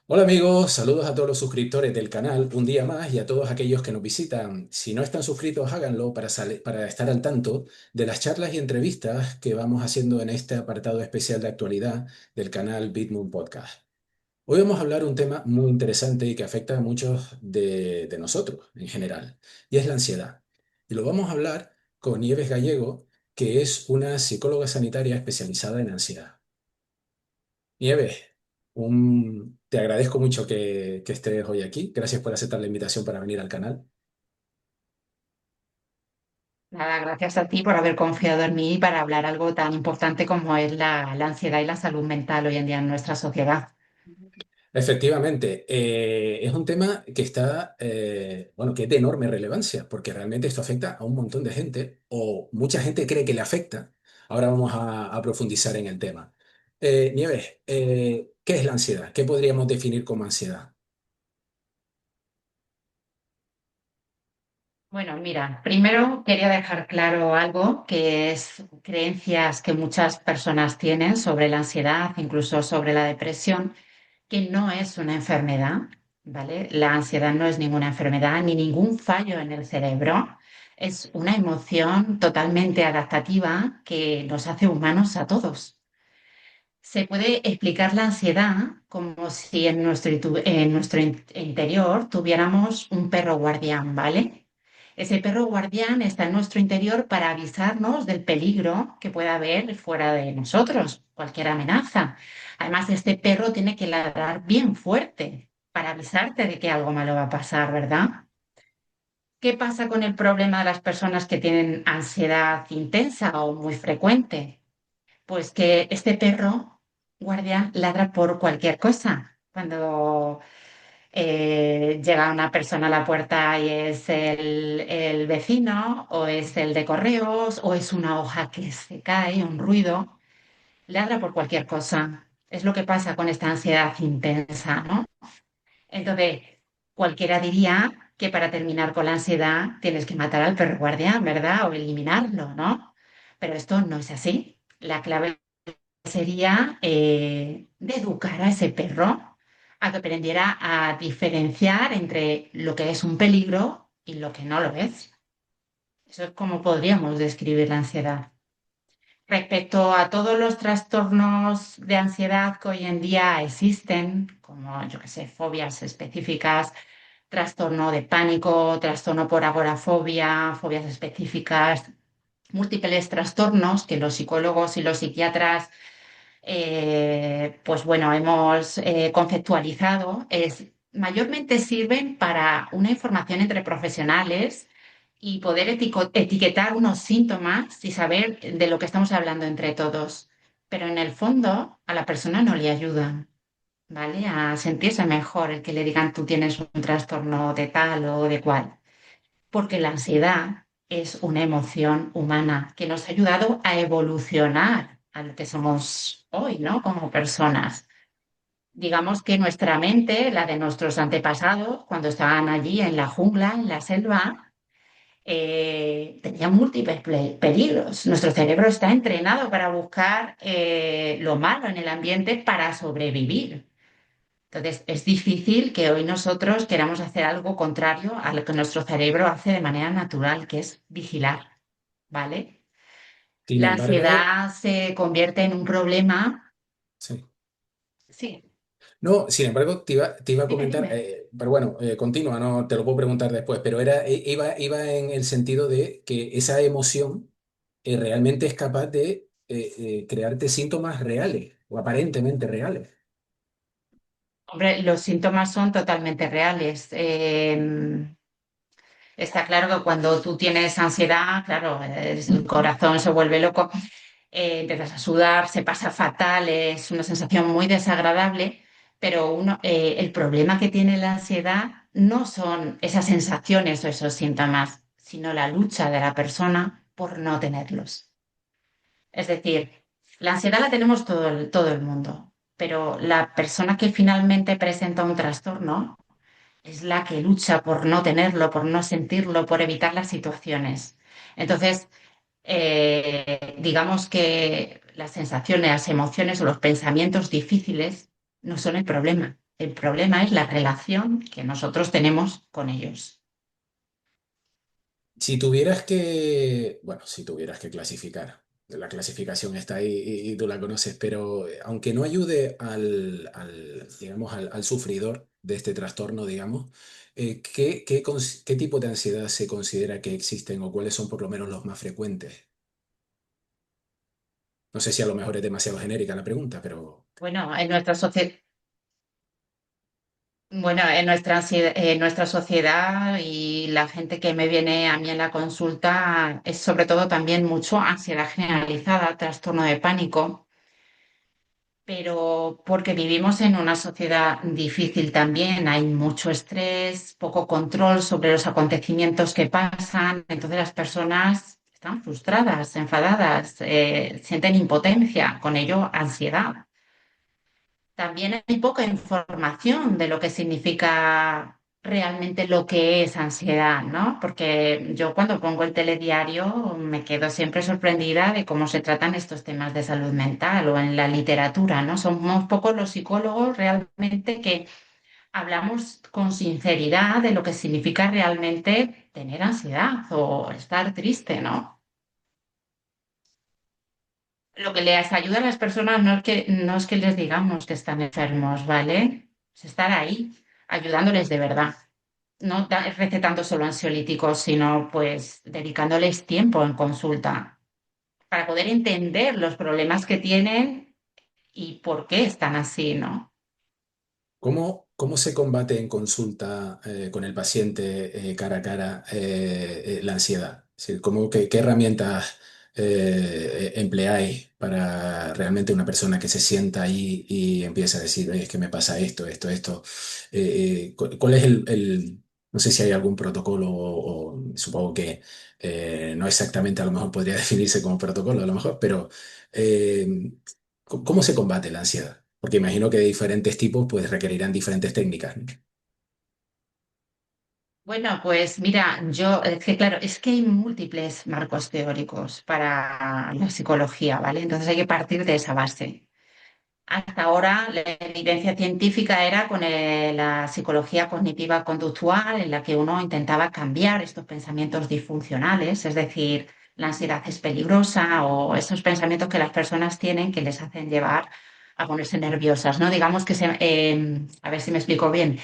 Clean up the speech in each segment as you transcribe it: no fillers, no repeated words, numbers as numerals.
Hola amigos, saludos a todos los suscriptores del canal un día más y a todos aquellos que nos visitan. Si no están suscritos, háganlo para estar al tanto de las charlas y entrevistas que vamos haciendo en este apartado especial de actualidad del canal Bitmoon Podcast. Hoy vamos a hablar un tema muy interesante y que afecta a muchos de nosotros en general, y es la ansiedad. Y lo vamos a hablar con Nieves Gallego, que es una psicóloga sanitaria especializada en ansiedad. Nieves, te agradezco mucho que estés hoy aquí. Gracias por aceptar la invitación para venir al canal. Nada, gracias a ti por haber confiado en mí para hablar algo tan importante como es la ansiedad y la salud mental hoy en día en nuestra sociedad. Efectivamente, es un tema que está, bueno, que es de enorme relevancia, porque realmente esto afecta a un montón de gente, o mucha gente cree que le afecta. Ahora vamos a profundizar en el tema. Nieves, ¿qué es la ansiedad? ¿Qué podríamos definir como ansiedad? Bueno, mira, primero quería dejar claro algo que es creencias que muchas personas tienen sobre la ansiedad, incluso sobre la depresión, que no es una enfermedad, ¿vale? La ansiedad no es ninguna enfermedad ni ningún fallo en el cerebro. Es una emoción totalmente adaptativa que nos hace humanos a todos. Se puede explicar la ansiedad como si en nuestro interior tuviéramos un perro guardián, ¿vale? Ese perro guardián está en nuestro interior para avisarnos del peligro que pueda haber fuera de nosotros, cualquier amenaza. Además, este perro tiene que ladrar bien fuerte para avisarte de que algo malo va a pasar, ¿verdad? ¿Qué pasa con el problema de las personas que tienen ansiedad intensa o muy frecuente? Pues que este perro guardia ladra por cualquier cosa. Cuando llega una persona a la puerta y es el vecino, o es el de correos, o es una hoja que se cae, un ruido, ladra por cualquier cosa. Es lo que pasa con esta ansiedad intensa, ¿no? Entonces, cualquiera diría que para terminar con la ansiedad tienes que matar al perro guardián, ¿verdad? O eliminarlo, ¿no? Pero esto no es así. La clave sería de educar a ese perro a que aprendiera a diferenciar entre lo que es un peligro y lo que no lo es. Eso es como podríamos describir la ansiedad. Respecto a todos los trastornos de ansiedad que hoy en día existen, como yo que sé, fobias específicas, trastorno de pánico, trastorno por agorafobia, fobias específicas, múltiples trastornos que los psicólogos y los psiquiatras pues bueno, hemos conceptualizado, mayormente sirven para una información entre profesionales y poder etiquetar unos síntomas y saber de lo que estamos hablando entre todos. Pero en el fondo a la persona no le ayudan, ¿vale? A sentirse mejor el que le digan tú tienes un trastorno de tal o de cual. Porque la ansiedad es una emoción humana que nos ha ayudado a evolucionar a lo que somos hoy, ¿no? Como personas. Digamos que nuestra mente, la de nuestros antepasados, cuando estaban allí en la jungla, en la selva, tenía múltiples peligros. Nuestro cerebro está entrenado para buscar lo malo en el ambiente para sobrevivir. Entonces, es difícil que hoy nosotros queramos hacer algo contrario a lo que nuestro cerebro hace de manera natural, que es vigilar, ¿vale? Sin La embargo, ansiedad se convierte en un problema. sí. Sí, No, sin embargo, te iba a dime, comentar, dime. pero bueno, continúa, no te lo puedo preguntar después, pero iba en el sentido de que esa emoción realmente es capaz de crearte síntomas reales o aparentemente reales. Hombre, los síntomas son totalmente reales. Está claro que cuando tú tienes ansiedad, claro, el corazón se vuelve loco, empiezas a sudar, se pasa fatal, es una sensación muy desagradable, pero el problema que tiene la ansiedad no son esas sensaciones o esos síntomas, sino la lucha de la persona por no tenerlos. Es decir, la ansiedad la tenemos todo el mundo, pero la persona que finalmente presenta un trastorno es la que lucha por no tenerlo, por no sentirlo, por evitar las situaciones. Entonces, digamos que las sensaciones, las emociones o los pensamientos difíciles no son el problema. El problema es la relación que nosotros tenemos con ellos. Si tuvieras que, bueno, si tuvieras que clasificar, la clasificación está ahí y tú la conoces, pero aunque no ayude digamos, al sufridor de este trastorno, digamos, ¿qué tipo de ansiedad se considera que existen o cuáles son por lo menos los más frecuentes? No sé si a lo mejor es demasiado genérica la pregunta, pero Bueno, en nuestra sociedad, bueno, en nuestra sociedad y la gente que me viene a mí en la consulta es sobre todo también mucho ansiedad generalizada, trastorno de pánico, pero porque vivimos en una sociedad difícil también, hay mucho estrés, poco control sobre los acontecimientos que pasan, entonces las personas están frustradas, enfadadas, sienten impotencia, con ello ansiedad. También hay poca información de lo que significa realmente lo que es ansiedad, ¿no? Porque yo cuando pongo el telediario me quedo siempre sorprendida de cómo se tratan estos temas de salud mental o en la literatura, ¿no? Somos pocos los psicólogos realmente que hablamos con sinceridad de lo que significa realmente tener ansiedad o estar triste, ¿no? Lo que les ayuda a las personas no es que les digamos que están enfermos, ¿vale? Es estar ahí, ayudándoles de verdad. No recetando solo ansiolíticos, sino pues dedicándoles tiempo en consulta para poder entender los problemas que tienen y por qué están así, ¿no? ¿cómo se combate en consulta con el paciente cara a cara la ansiedad? Es decir, qué herramientas empleáis para realmente una persona que se sienta ahí y empieza a decir, oye, es que me pasa esto, esto, esto? ¿Cuál es no sé si hay algún protocolo o supongo que no exactamente a lo mejor podría definirse como protocolo, a lo mejor, pero eh, ¿cómo se combate la ansiedad? Porque imagino que de diferentes tipos pues requerirán diferentes técnicas, ¿no? Bueno, pues mira, es que claro, es que hay múltiples marcos teóricos para la psicología, ¿vale? Entonces hay que partir de esa base. Hasta ahora la evidencia científica era con la psicología cognitiva conductual, en la que uno intentaba cambiar estos pensamientos disfuncionales, es decir, la ansiedad es peligrosa o esos pensamientos que las personas tienen que les hacen llevar a ponerse nerviosas, ¿no? Digamos que, a ver si me explico bien,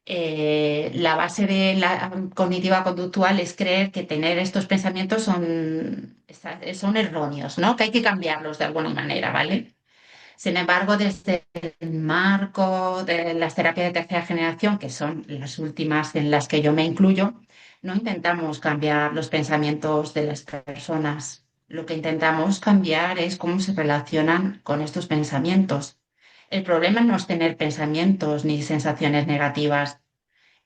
la base de la cognitiva conductual es creer que tener estos pensamientos son erróneos, ¿no? Que hay que cambiarlos de alguna manera, ¿vale? Sin embargo, desde el marco de las terapias de tercera generación, que son las últimas en las que yo me incluyo, no intentamos cambiar los pensamientos de las personas. Lo que intentamos cambiar es cómo se relacionan con estos pensamientos. El problema no es tener pensamientos ni sensaciones negativas,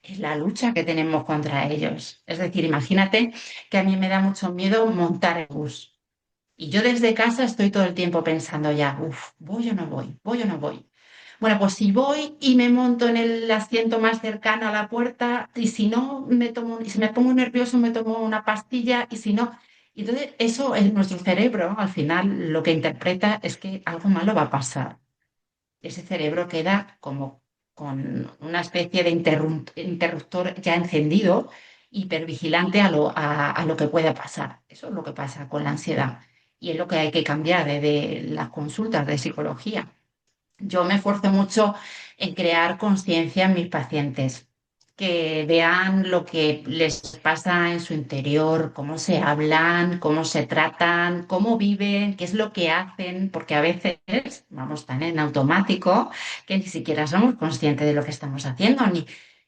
es la lucha que tenemos contra ellos. Es decir, imagínate que a mí me da mucho miedo montar el bus. Y yo desde casa estoy todo el tiempo pensando ya, uff, voy o no voy, voy o no voy. Bueno, pues si voy y me monto en el asiento más cercano a la puerta, y si no, y si me pongo nervioso, me tomo una pastilla, y si no. Y entonces, eso es nuestro cerebro, al final lo que interpreta es que algo malo va a pasar. Ese cerebro queda como con una especie de interruptor ya encendido, hipervigilante a lo que pueda pasar. Eso es lo que pasa con la ansiedad y es lo que hay que cambiar de las consultas de psicología. Yo me esfuerzo mucho en crear conciencia en mis pacientes, que vean lo que les pasa en su interior, cómo se hablan, cómo se tratan, cómo viven, qué es lo que hacen, porque a veces vamos tan en automático que ni siquiera somos conscientes de lo que estamos haciendo,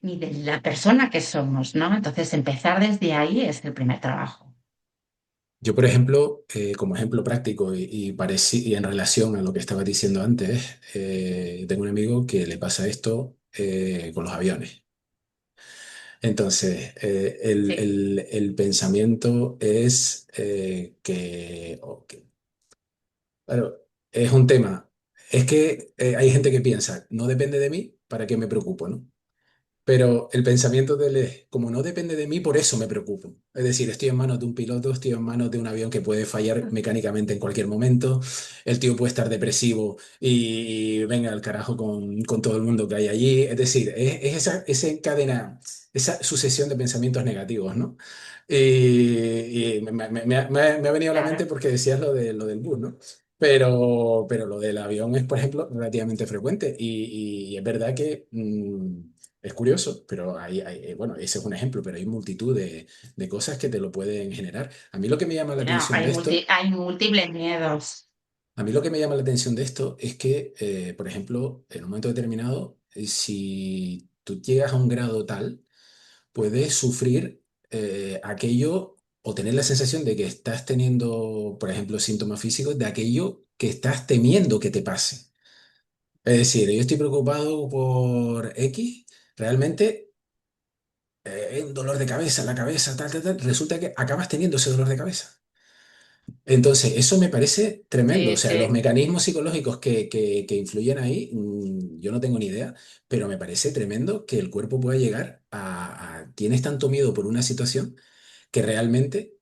ni de la persona que somos, ¿no? Entonces, empezar desde ahí es el primer trabajo. Yo, por ejemplo, como ejemplo práctico y en relación a lo que estaba diciendo antes, tengo un amigo que le pasa esto con los aviones. Entonces, Sí. el pensamiento es claro, es un tema. Es que hay gente que piensa, no depende de mí, ¿para qué me preocupo, no? Pero el pensamiento de él es, como no depende de mí, por eso me preocupo. Es decir, estoy en manos de un piloto, estoy en manos de un avión que puede fallar mecánicamente en cualquier momento. El tío puede estar depresivo y venga al carajo con todo el mundo que hay allí. Es decir, es esa cadena, esa sucesión de pensamientos negativos, ¿no? Y me ha venido a la mente Claro, porque decías lo del bus, ¿no? Pero lo del avión es, por ejemplo, relativamente frecuente y es verdad que es curioso, pero bueno, ese es un ejemplo, pero hay multitud de cosas que te lo pueden generar. A mí lo que me llama la bueno, atención de esto, hay múltiples miedos. a mí lo que me llama la atención de esto es que, por ejemplo, en un momento determinado, si tú llegas a un grado tal, puedes sufrir aquello o tener la sensación de que estás teniendo, por ejemplo, síntomas físicos de aquello que estás temiendo que te pase. Es decir, yo estoy preocupado por X, realmente un dolor de cabeza, la cabeza, tal, tal, tal, resulta que acabas teniendo ese dolor de cabeza. Entonces, eso me parece tremendo. O Sí, sea, los sí. mecanismos psicológicos que influyen ahí, yo no tengo ni idea, pero me parece tremendo que el cuerpo pueda llegar tienes tanto miedo por una situación que realmente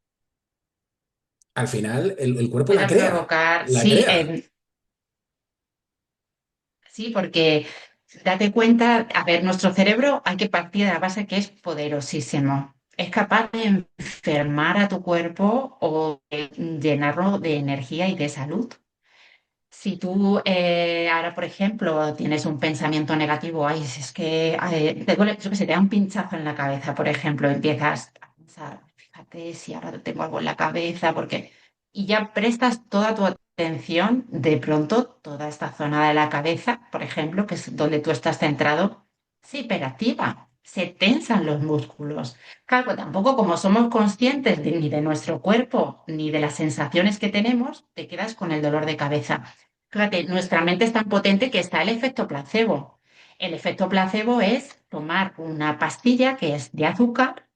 al final el cuerpo la Pueda crea, provocar, la sí, crea. sí, porque date cuenta, a ver, nuestro cerebro hay que partir de la base que es poderosísimo. Es capaz de enfermar a tu cuerpo o de llenarlo de energía y de salud. Si tú ahora, por ejemplo, tienes un pensamiento negativo, ay, si es que te duele, yo que sé, te da un pinchazo en la cabeza, por ejemplo, empiezas a pensar, fíjate si ahora tengo algo en la cabeza, porque... Y ya prestas toda tu atención, de pronto, toda esta zona de la cabeza, por ejemplo, que es donde tú estás centrado, se hiperactiva, se tensan los músculos. Claro, tampoco como somos conscientes ni de nuestro cuerpo, ni de las sensaciones que tenemos, te quedas con el dolor de cabeza. Fíjate, nuestra mente es tan potente que está el efecto placebo. El efecto placebo es tomar una pastilla que es de azúcar.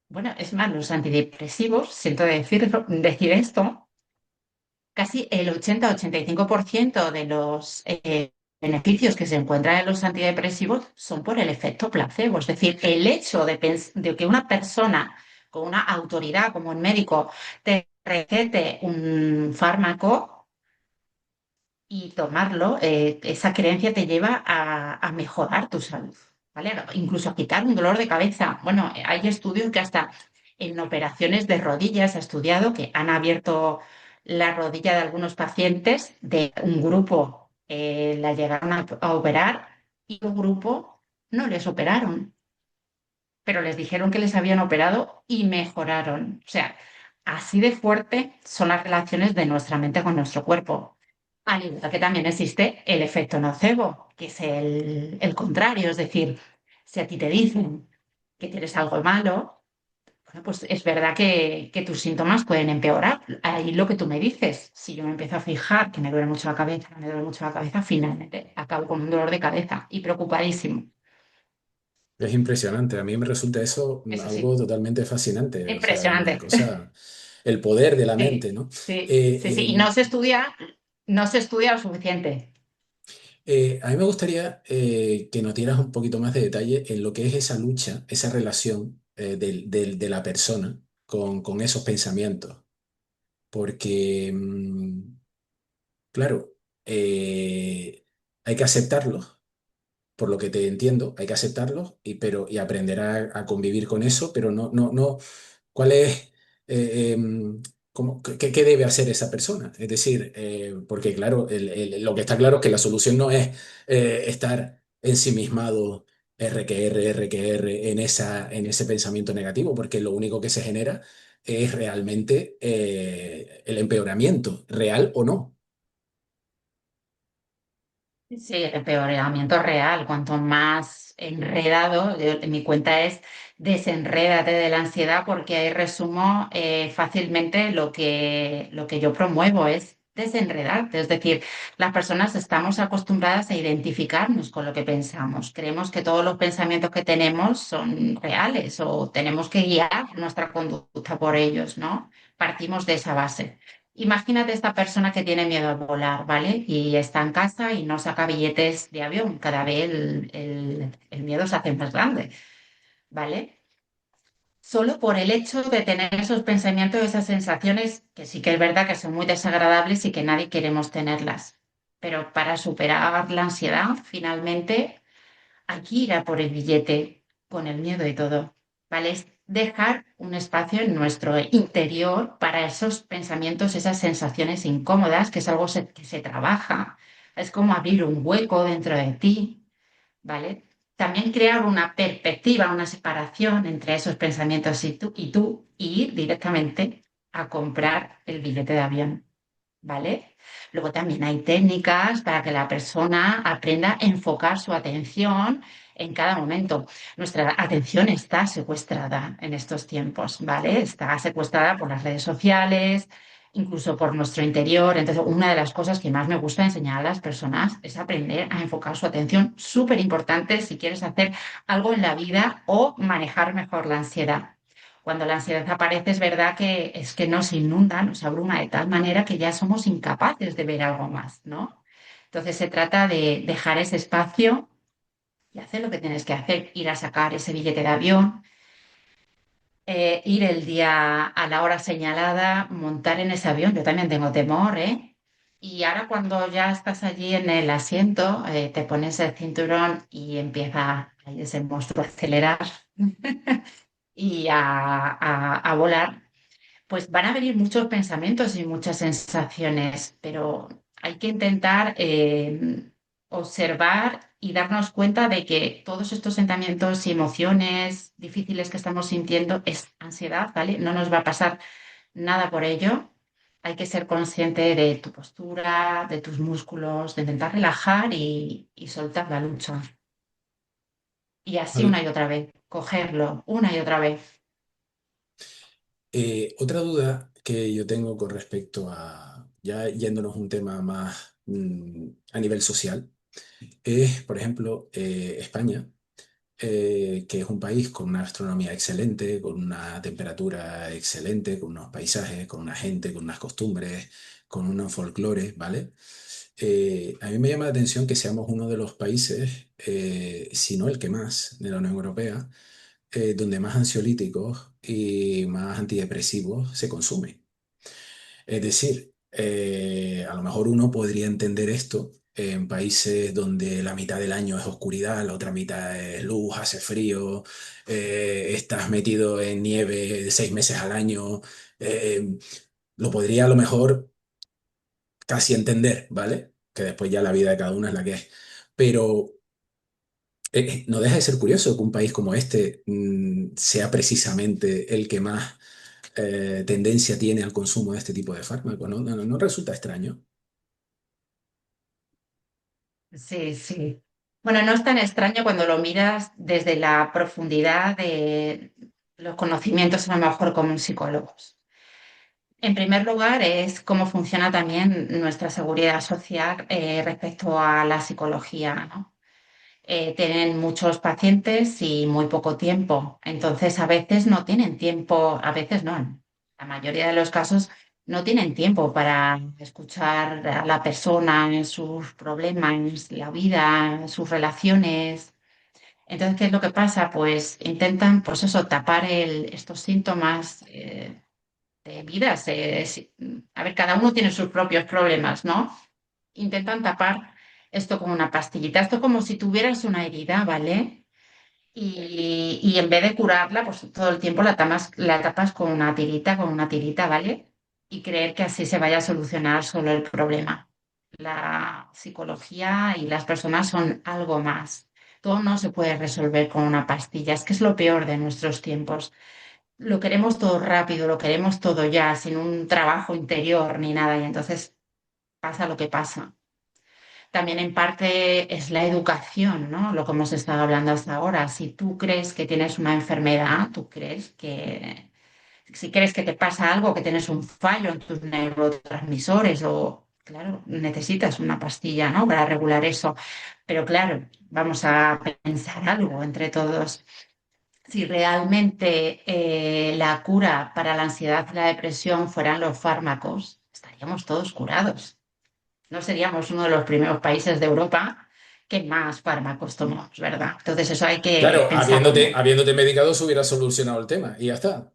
Bueno, es más, los antidepresivos, siento decir esto, casi el 80-85% de los beneficios que se encuentran en los antidepresivos son por el efecto placebo. Es decir, el hecho de que una persona con una autoridad como un médico te recete un fármaco y tomarlo, esa creencia te lleva a mejorar tu salud, ¿vale? Incluso a quitar un dolor de cabeza. Bueno, hay estudios que hasta en operaciones de rodillas ha estudiado que han abierto la rodilla de algunos pacientes de un grupo, la llegaron a operar y un grupo no les operaron, pero les dijeron que les habían operado y mejoraron. O sea, así de fuerte son las relaciones de nuestra mente con nuestro cuerpo. Al igual que también existe el efecto nocebo, que es el contrario, es decir, si a ti te dicen que tienes algo malo, bueno, pues es verdad que tus síntomas pueden empeorar. Ahí lo que tú me dices, si yo me empiezo a fijar que me duele mucho la cabeza, me duele mucho la cabeza, finalmente acabo con un dolor de cabeza y preocupadísimo. Es impresionante. A mí me resulta eso Eso algo sí, totalmente fascinante. O sea, una impresionante. cosa, el poder de la Sí, mente, ¿no? sí, sí, sí. Eh, Y em, no se estudia lo suficiente. a mí me gustaría que nos dieras un poquito más de detalle en lo que es esa lucha, esa relación de la persona con esos pensamientos. Porque, claro, hay que aceptarlos, por lo que te entiendo, hay que aceptarlos y aprender a convivir con eso, pero no. ¿Cuál es, qué debe hacer esa persona? Es decir, porque claro, lo que está claro es que la solución no es estar ensimismado R en ese pensamiento negativo, porque lo único que se genera es realmente el empeoramiento, real o no. Sí, el empeoramiento real, cuanto más enredado, mi cuenta es desenrédate de la ansiedad porque ahí resumo fácilmente lo que yo promuevo es desenredarte. Es decir, las personas estamos acostumbradas a identificarnos con lo que pensamos. Creemos que todos los pensamientos que tenemos son reales o tenemos que guiar nuestra conducta por ellos, ¿no? Partimos de esa base. Imagínate esta persona que tiene miedo a volar, ¿vale? Y está en casa y no saca billetes de avión. Cada vez el miedo se hace más grande, ¿vale? Solo por el hecho de tener esos pensamientos, esas sensaciones, que sí que es verdad que son muy desagradables y que nadie queremos tenerlas. Pero para superar la ansiedad, finalmente hay que ir a por el billete con el miedo y todo, ¿vale? Es dejar un espacio en nuestro interior para esos pensamientos, esas sensaciones incómodas, que es algo que se trabaja. Es como abrir un hueco dentro de ti, ¿vale? También crear una perspectiva, una separación entre esos pensamientos y ir directamente a comprar el billete de avión. ¿Vale? Luego también hay técnicas para que la persona aprenda a enfocar su atención en cada momento. Nuestra atención está secuestrada en estos tiempos, ¿vale? Está secuestrada por las redes sociales, incluso por nuestro interior. Entonces, una de las cosas que más me gusta enseñar a las personas es aprender a enfocar su atención, súper importante si quieres hacer algo en la vida o manejar mejor la ansiedad. Cuando la ansiedad aparece, es verdad que es que nos inunda, nos abruma de tal manera que ya somos incapaces de ver algo más, ¿no? Entonces se trata de dejar ese espacio y hacer lo que tienes que hacer, ir a sacar ese billete de avión, ir el día a la hora señalada, montar en ese avión. Yo también tengo temor, ¿eh? Y ahora cuando ya estás allí en el asiento, te pones el cinturón y empieza ahí ese monstruo a acelerar y a volar. Pues van a venir muchos pensamientos y muchas sensaciones, pero hay que intentar observar y darnos cuenta de que todos estos sentimientos y emociones difíciles que estamos sintiendo es ansiedad, ¿vale? No nos va a pasar nada por ello. Hay que ser consciente de tu postura, de tus músculos, de intentar relajar y soltar la lucha. Y así una Al- y otra vez, cogerlo una y otra vez. Otra duda que yo tengo con respecto a, ya yéndonos un tema más a nivel social, es, por ejemplo, España, que es un país con una gastronomía excelente, con una temperatura excelente, con unos paisajes, con una gente, con unas costumbres, con un folclore, ¿vale? A mí me llama la atención que seamos uno de los países, si no el que más, de la Unión Europea, donde más ansiolíticos y más antidepresivos se consumen. Es decir, a lo mejor uno podría entender esto en países donde la mitad del año es oscuridad, la otra mitad es luz, hace frío, estás metido en nieve 6 meses al año. Lo podría a lo mejor casi entender, ¿vale? Que después ya la vida de cada uno es la que es. Pero no deja de ser curioso que un país como este sea precisamente el que más tendencia tiene al consumo de este tipo de fármacos, ¿no? ¿No resulta extraño? Sí, sí. Bueno, no es tan extraño cuando lo miras desde la profundidad de los conocimientos, a lo mejor como psicólogos. En primer lugar, es cómo funciona también nuestra seguridad social respecto a la psicología, ¿no? Tienen muchos pacientes y muy poco tiempo. Entonces, a veces no tienen tiempo, a veces no, en la mayoría de los casos no tienen tiempo para escuchar a la persona en sus problemas, la vida, sus relaciones. Entonces, ¿qué es lo que pasa? Pues intentan, pues eso, tapar estos síntomas de vida. A ver, cada uno tiene sus propios problemas, ¿no? Intentan tapar esto con una pastillita. Esto es como si tuvieras una herida, ¿vale? Y en vez de curarla, pues todo el tiempo la tapas con una tirita, ¿vale? Y creer que así se vaya a solucionar solo el problema. La psicología y las personas son algo más. Todo no se puede resolver con una pastilla. Es que es lo peor de nuestros tiempos. Lo queremos todo rápido, lo queremos todo ya, sin un trabajo interior ni nada. Y entonces pasa lo que pasa. También en parte es la educación, ¿no? Lo que hemos estado hablando hasta ahora. Si tú crees que tienes una enfermedad, si crees que te pasa algo, que tienes un fallo en tus neurotransmisores o, claro, necesitas una pastilla, ¿no? Para regular eso. Pero claro, vamos a pensar algo entre todos. Si realmente la cura para la ansiedad y la depresión fueran los fármacos, estaríamos todos curados. No seríamos uno de los primeros países de Europa que más fármacos tomamos, ¿verdad? Entonces eso hay que Claro, pensarlo bien. habiéndote medicado se hubiera solucionado el tema y ya está.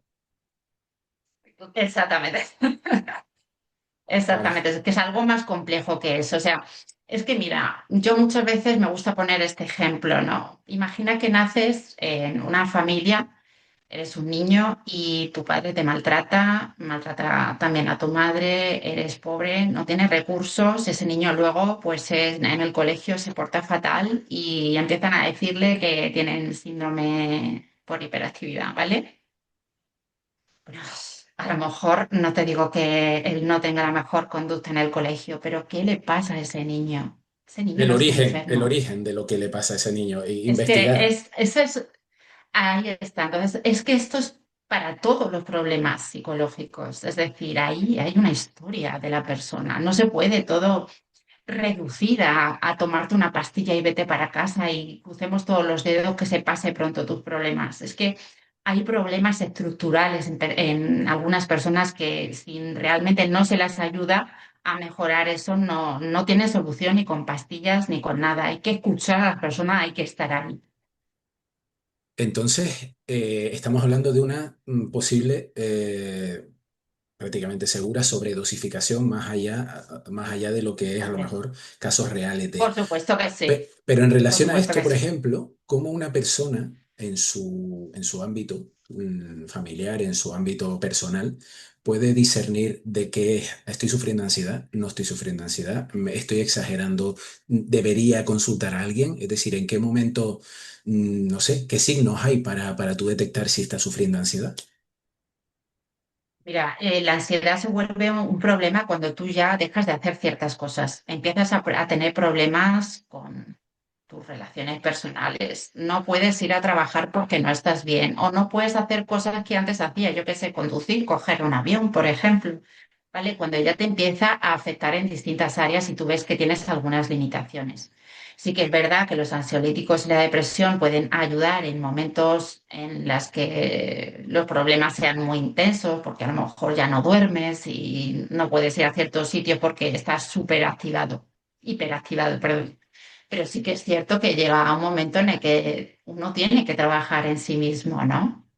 Exactamente. Vale. Exactamente, es que es algo más complejo que eso. O sea, es que mira, yo muchas veces me gusta poner este ejemplo, ¿no? Imagina que naces en una familia, eres un niño y tu padre te maltrata, maltrata también a tu madre, eres pobre, no tienes recursos, ese niño luego pues en el colegio se porta fatal y empiezan a decirle que tienen síndrome por hiperactividad, ¿vale? Pues, a lo mejor no te digo que él no tenga la mejor conducta en el colegio, pero ¿qué le pasa a ese niño? Ese niño no está El enfermo. origen de lo que le pasa a ese niño, e Es que investigar. eso es, ahí está. Entonces, es que esto es para todos los problemas psicológicos. Es decir, ahí hay una historia de la persona. No se puede todo reducir a tomarte una pastilla y vete para casa y crucemos todos los dedos que se pase pronto tus problemas. Es que hay problemas estructurales en algunas personas que si realmente no se las ayuda a mejorar eso, no tiene solución ni con pastillas ni con nada. Hay que escuchar a las personas, hay que estar ahí. Entonces, estamos hablando de una posible, prácticamente segura sobredosificación más allá de lo que es a lo Hombre, mejor casos reales por de... supuesto que sí, Pero en por relación a supuesto esto, que por sí. ejemplo, cómo una persona en su ámbito familiar, en su ámbito personal, puede discernir de qué estoy sufriendo ansiedad, no estoy sufriendo ansiedad, estoy exagerando, debería consultar a alguien, es decir, en qué momento, no sé, qué signos hay para tú detectar si estás sufriendo ansiedad. Mira, la ansiedad se vuelve un problema cuando tú ya dejas de hacer ciertas cosas. Empiezas a tener problemas con tus relaciones personales. No puedes ir a trabajar porque no estás bien o no puedes hacer cosas que antes hacías. Yo qué sé, conducir, coger un avión, por ejemplo. ¿Vale? Cuando ya te empieza a afectar en distintas áreas y tú ves que tienes algunas limitaciones. Sí que es verdad que los ansiolíticos y la depresión pueden ayudar en momentos en los que los problemas sean muy intensos, porque a lo mejor ya no duermes y no puedes ir a ciertos sitios porque estás súper activado, hiperactivado, perdón. Pero sí que es cierto que llega un momento en el que uno tiene que trabajar en sí mismo, ¿no?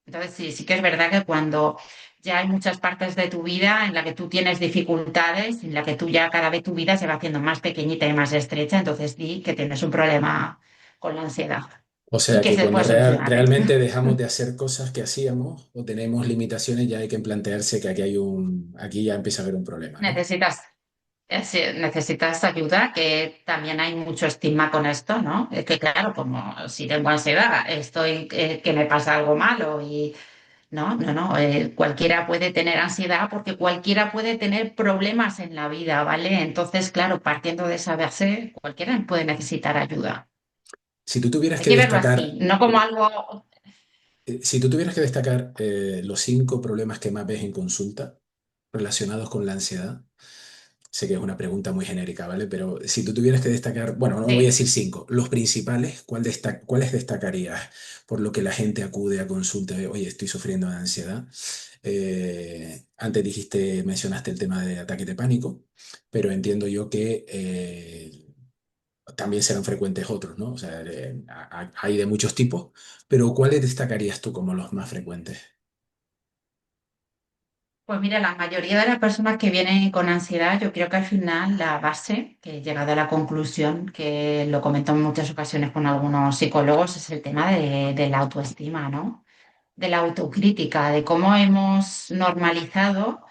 Entonces, sí, sí que es verdad que cuando ya hay muchas partes de tu vida en la que tú tienes dificultades, en la que tú ya cada vez tu vida se va haciendo más pequeñita y más estrecha, entonces di que tienes un problema con la ansiedad O y sea que que se cuando puede solucionar. realmente dejamos de hacer cosas que hacíamos o tenemos limitaciones, ya hay que plantearse que aquí ya empieza a haber un problema, ¿no? Necesitas, sí, necesitas ayuda, que también hay mucho estigma con esto, ¿no? Es que claro, como si tengo ansiedad, estoy, que me pasa algo malo y no, no, no. Cualquiera puede tener ansiedad porque cualquiera puede tener problemas en la vida, ¿vale? Entonces, claro, partiendo de esa base, cualquiera puede necesitar ayuda. Si tú tuvieras Hay que que verlo así, destacar, no como algo. si tú tuvieras que destacar los 5 problemas que más ves en consulta relacionados con la ansiedad, sé que es una pregunta muy genérica, ¿vale? Pero si tú tuvieras que destacar, bueno, no voy a Sí, decir 5, los principales, ¿cuáles destacarías por lo que la gente acude a consulta de, oye, estoy sufriendo de ansiedad? Antes mencionaste el tema de ataques de pánico, pero entiendo yo que también serán frecuentes otros, ¿no? O sea, hay de muchos tipos, pero ¿cuáles destacarías tú como los más frecuentes? pues mira, la mayoría de las personas que vienen con ansiedad, yo creo que al final la base, que he llegado a la conclusión, que lo comento en muchas ocasiones con algunos psicólogos, es el tema de la autoestima, ¿no? De la autocrítica, de cómo hemos normalizado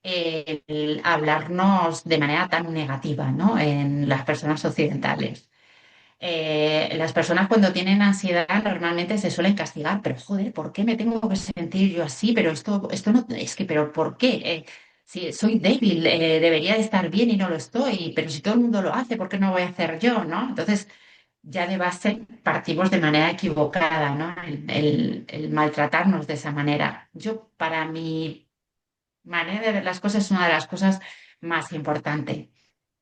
el hablarnos de manera tan negativa, ¿no? En las personas occidentales. Las personas cuando tienen ansiedad normalmente se suelen castigar, pero joder, ¿por qué me tengo que sentir yo así? Pero esto no, es que, pero ¿por qué? Si soy débil, debería de estar bien y no lo estoy, pero si todo el mundo lo hace, ¿por qué no voy a hacer yo, ¿no? Entonces, ya de base partimos de manera equivocada, ¿no? El maltratarnos de esa manera. Yo, para mi manera de ver las cosas, es una de las cosas más importantes.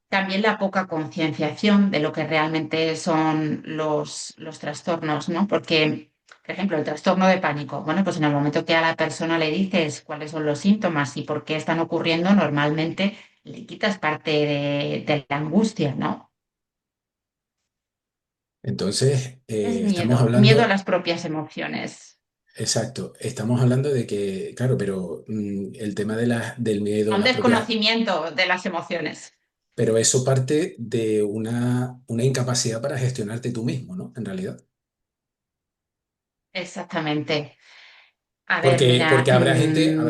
También la poca concienciación de lo que realmente son los trastornos, ¿no? Porque Por ejemplo, el trastorno de pánico. Bueno, pues en el momento que a la persona le dices cuáles son los síntomas y por qué están ocurriendo, normalmente le quitas parte de la angustia, ¿no? Entonces, Es estamos miedo, miedo a hablando, las propias emociones. exacto, estamos hablando de que, claro, pero el tema de del miedo, A un las propias, desconocimiento de las emociones. pero eso parte de una incapacidad para gestionarte tú mismo, ¿no? En realidad. Exactamente. A ver, Porque mira, habrá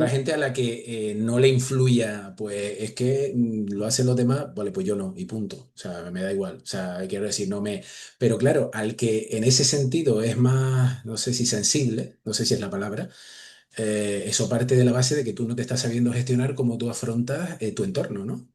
gente a la que no le influya, pues es que lo hacen los demás, vale, pues yo no, y punto. O sea, me da igual. O sea, quiero decir, no me. Pero claro, al que en ese sentido es más, no sé si sensible, no sé si es la palabra, eso parte de la base de que tú no te estás sabiendo gestionar cómo tú afrontas tu entorno, ¿no?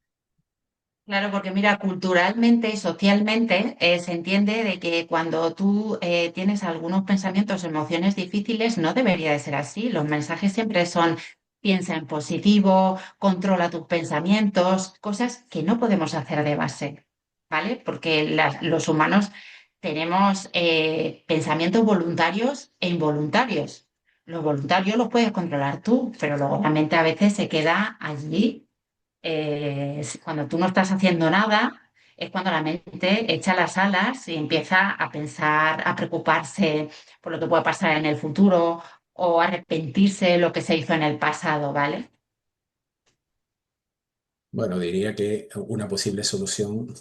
claro, porque mira, culturalmente y socialmente se entiende de que cuando tú tienes algunos pensamientos o emociones difíciles, no debería de ser así. Los mensajes siempre son piensa en positivo, controla tus pensamientos, cosas que no podemos hacer de base, ¿vale? Porque los humanos tenemos pensamientos voluntarios e involuntarios. Los voluntarios los puedes controlar tú, pero luego la mente a veces se queda allí cuando tú no estás haciendo nada, es cuando la mente echa las alas y empieza a pensar, a preocuparse por lo que puede pasar en el futuro o arrepentirse de lo que se hizo en el pasado, ¿vale? Bueno, diría que una posible solución,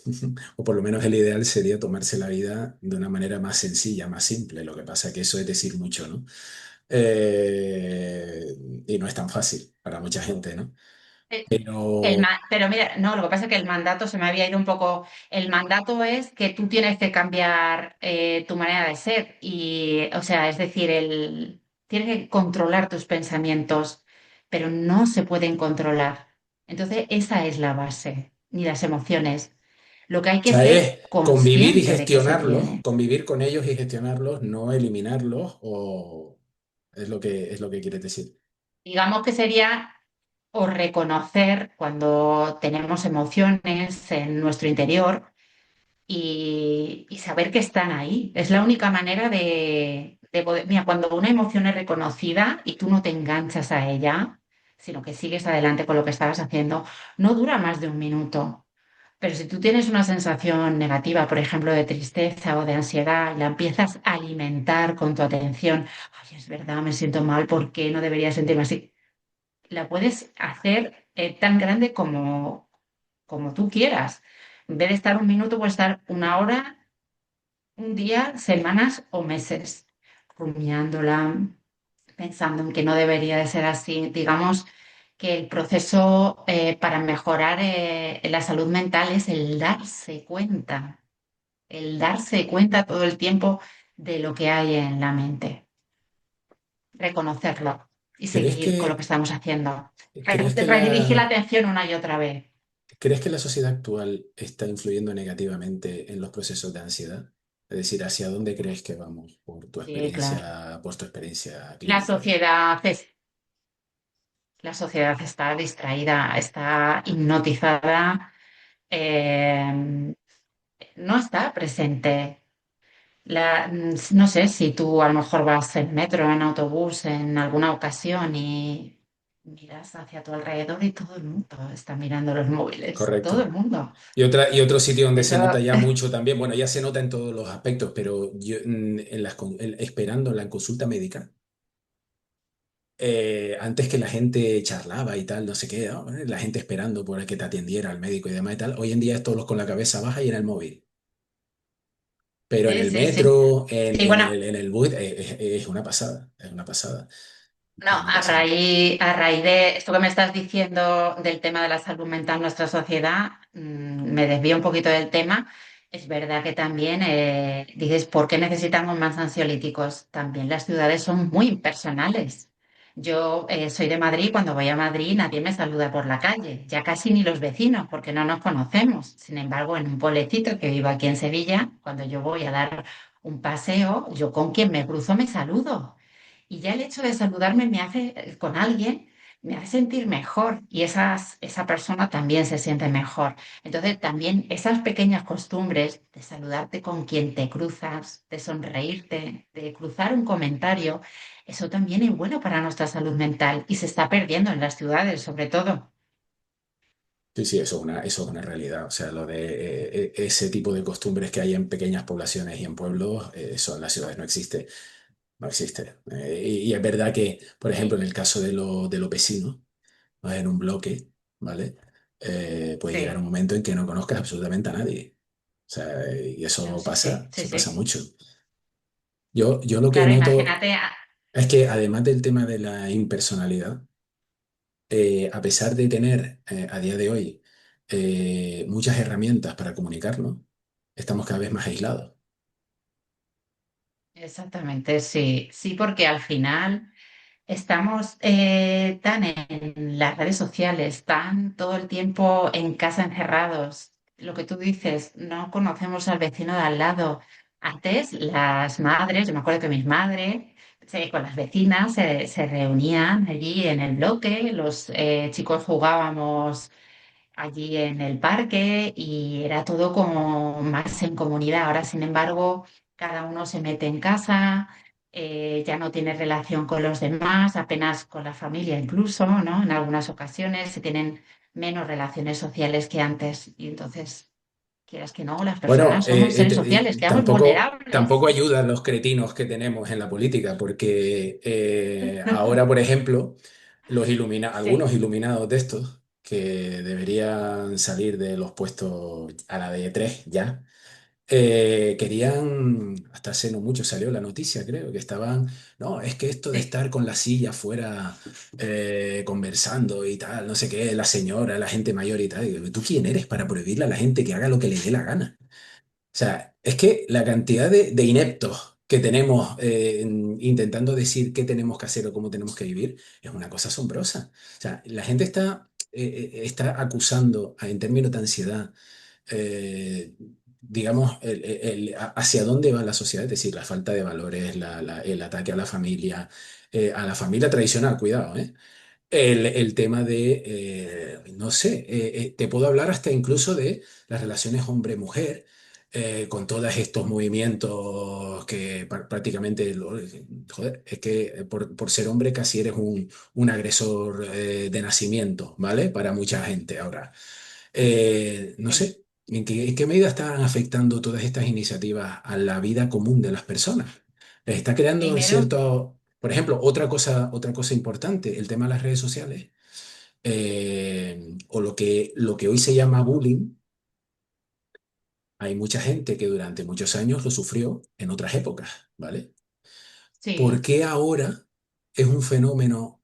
o por lo menos el ideal, sería tomarse la vida de una manera más sencilla, más simple. Lo que pasa es que eso es decir mucho, ¿no? Eh, y no es tan fácil para mucha gente, ¿no? Eh, Pero, pero mira, no, lo que pasa es que el mandato se me había ido un poco. El mandato es que tú tienes que cambiar tu manera de ser y, o sea, es decir, tienes que controlar tus pensamientos, pero no se pueden controlar. Entonces, esa es la base, ni las emociones. Lo que hay o que sea, ser es convivir y consciente de que se gestionarlos, tiene. convivir con ellos y gestionarlos, no eliminarlos, o es lo que quieres decir. Digamos que sería o reconocer cuando tenemos emociones en nuestro interior y saber que están ahí. Es la única manera de poder. Mira, cuando una emoción es reconocida y tú no te enganchas a ella, sino que sigues adelante con lo que estabas haciendo, no dura más de un minuto. Pero si tú tienes una sensación negativa, por ejemplo, de tristeza o de ansiedad, y la empiezas a alimentar con tu atención, ay, es verdad, me siento mal, ¿por qué no debería sentirme así? La puedes hacer tan grande como tú quieras. En vez de estar un minuto, puede estar una hora, un día, semanas o meses rumiándola, pensando en que no debería de ser así. Digamos que el proceso para mejorar la salud mental es el darse cuenta todo el tiempo de lo que hay en la mente, reconocerlo y ¿Crees seguir con lo que que, estamos haciendo. crees que Redirigir la atención una y otra vez. crees que la sociedad actual está influyendo negativamente en los procesos de ansiedad? Es decir, ¿hacia dónde crees que vamos Sí, claro. por tu experiencia La clínica? sociedad es La sociedad está distraída, está hipnotizada, eh, no está presente. No sé si tú a lo mejor vas en metro, en autobús, en alguna ocasión y miras hacia tu alrededor y todo el mundo está mirando los móviles, todo Correcto. el mundo. Y otro sitio donde se nota Eso ya mucho también, bueno, ya se nota en todos los aspectos, pero yo esperando en la consulta médica, antes que la gente charlaba y tal, no sé qué, ¿no? La gente esperando por que te atendiera el médico y demás y tal, hoy en día es todos con la cabeza baja y en el móvil. Pero en sí, el sí, sí. metro, Sí, bueno, en el bus, es una pasada, es una pasada, no, es una pasada. a raíz de esto que me estás diciendo del tema de la salud mental en nuestra sociedad, me desvío un poquito del tema. Es verdad que también dices, ¿por qué necesitamos más ansiolíticos? También las ciudades son muy impersonales. Yo soy de Madrid, cuando voy a Madrid nadie me saluda por la calle, ya casi ni los vecinos, porque no nos conocemos. Sin embargo, en un pueblecito que vivo aquí en Sevilla, cuando yo voy a dar un paseo, yo con quien me cruzo me saludo. Y ya el hecho de saludarme me hace con alguien, me hace sentir mejor y esa persona también se siente mejor. Entonces, también esas pequeñas costumbres de saludarte con quien te cruzas, de sonreírte, de cruzar un comentario, eso también es bueno para nuestra salud mental y se está perdiendo en las ciudades, sobre todo. Sí, sí, eso es una realidad. O sea, lo de ese tipo de costumbres que hay en pequeñas poblaciones y en pueblos, eso en las ciudades no existe. No existe. Y es verdad que, por ejemplo, en el caso de los vecinos, ¿no? En un bloque, ¿vale? Puede llegar un Sí, momento en que no conozcas absolutamente a nadie. O sea, y no, sí, sí, sí, eso pasa sí. mucho. Yo lo que Claro, noto imagínate, es que además del tema de la impersonalidad, a pesar de tener a día de hoy muchas herramientas para comunicarnos, estamos cada vez más aislados. exactamente, sí, sí, porque al final... Estamos tan en las redes sociales, tan todo el tiempo en casa encerrados. Lo que tú dices, no conocemos al vecino de al lado. Antes, las madres, yo me acuerdo que mis madres, con las vecinas se reunían allí en el bloque, los chicos jugábamos allí en el parque y era todo como más en comunidad. Ahora, sin embargo, cada uno se mete en casa, ya no tiene relación con los demás, apenas con la familia incluso, ¿no? En algunas ocasiones se tienen menos relaciones sociales que antes y entonces, quieras que no, las Bueno, personas somos seres sociales, quedamos tampoco vulnerables. ayudan los cretinos que tenemos en la política, porque ahora, por ejemplo, algunos Sí, iluminados de estos, que deberían salir de los puestos a la de tres ya, querían, hasta hace no mucho salió la noticia, creo, que estaban, no, es que esto de sí. estar con la silla afuera conversando y tal, no sé qué, la señora, la gente mayor y tal, digo, ¿tú quién eres para prohibirle a la gente que haga lo que le dé la gana? O sea, es que la cantidad de ineptos que tenemos intentando decir qué tenemos que hacer o cómo tenemos que vivir es una cosa asombrosa. O sea, la gente está acusando en términos de ansiedad, eh, digamos, hacia dónde va la sociedad, es decir, la falta de valores, el ataque a la familia tradicional, cuidado, ¿eh? El tema de, no sé, te puedo hablar hasta incluso de las relaciones hombre-mujer, con todos estos movimientos que prácticamente, joder, es que por ser hombre casi eres un agresor de nacimiento, ¿vale? Para mucha gente ahora. No Sí. sé, en qué medida están afectando todas estas iniciativas a la vida común de las personas? Les está creando Primero, cierto, por ejemplo, otra cosa importante, el tema de las redes sociales, o lo que hoy se llama bullying. Hay mucha gente que durante muchos años lo sufrió en otras épocas, ¿vale? ¿Por sí, qué ahora es un fenómeno,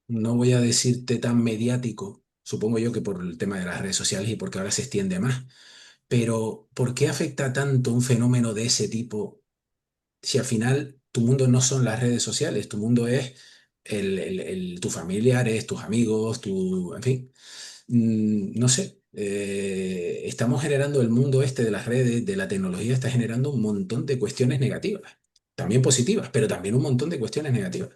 no voy a decirte tan mediático? Supongo yo que por el tema de las redes sociales y porque ahora se extiende más. Pero ¿por qué afecta tanto un fenómeno de ese tipo si al final tu mundo no son las redes sociales, tu mundo es tus familiares, tus amigos, en fin, no sé. Estamos generando el mundo este de las redes, de la tecnología, está generando un montón de cuestiones negativas, también positivas, pero también un montón de cuestiones negativas.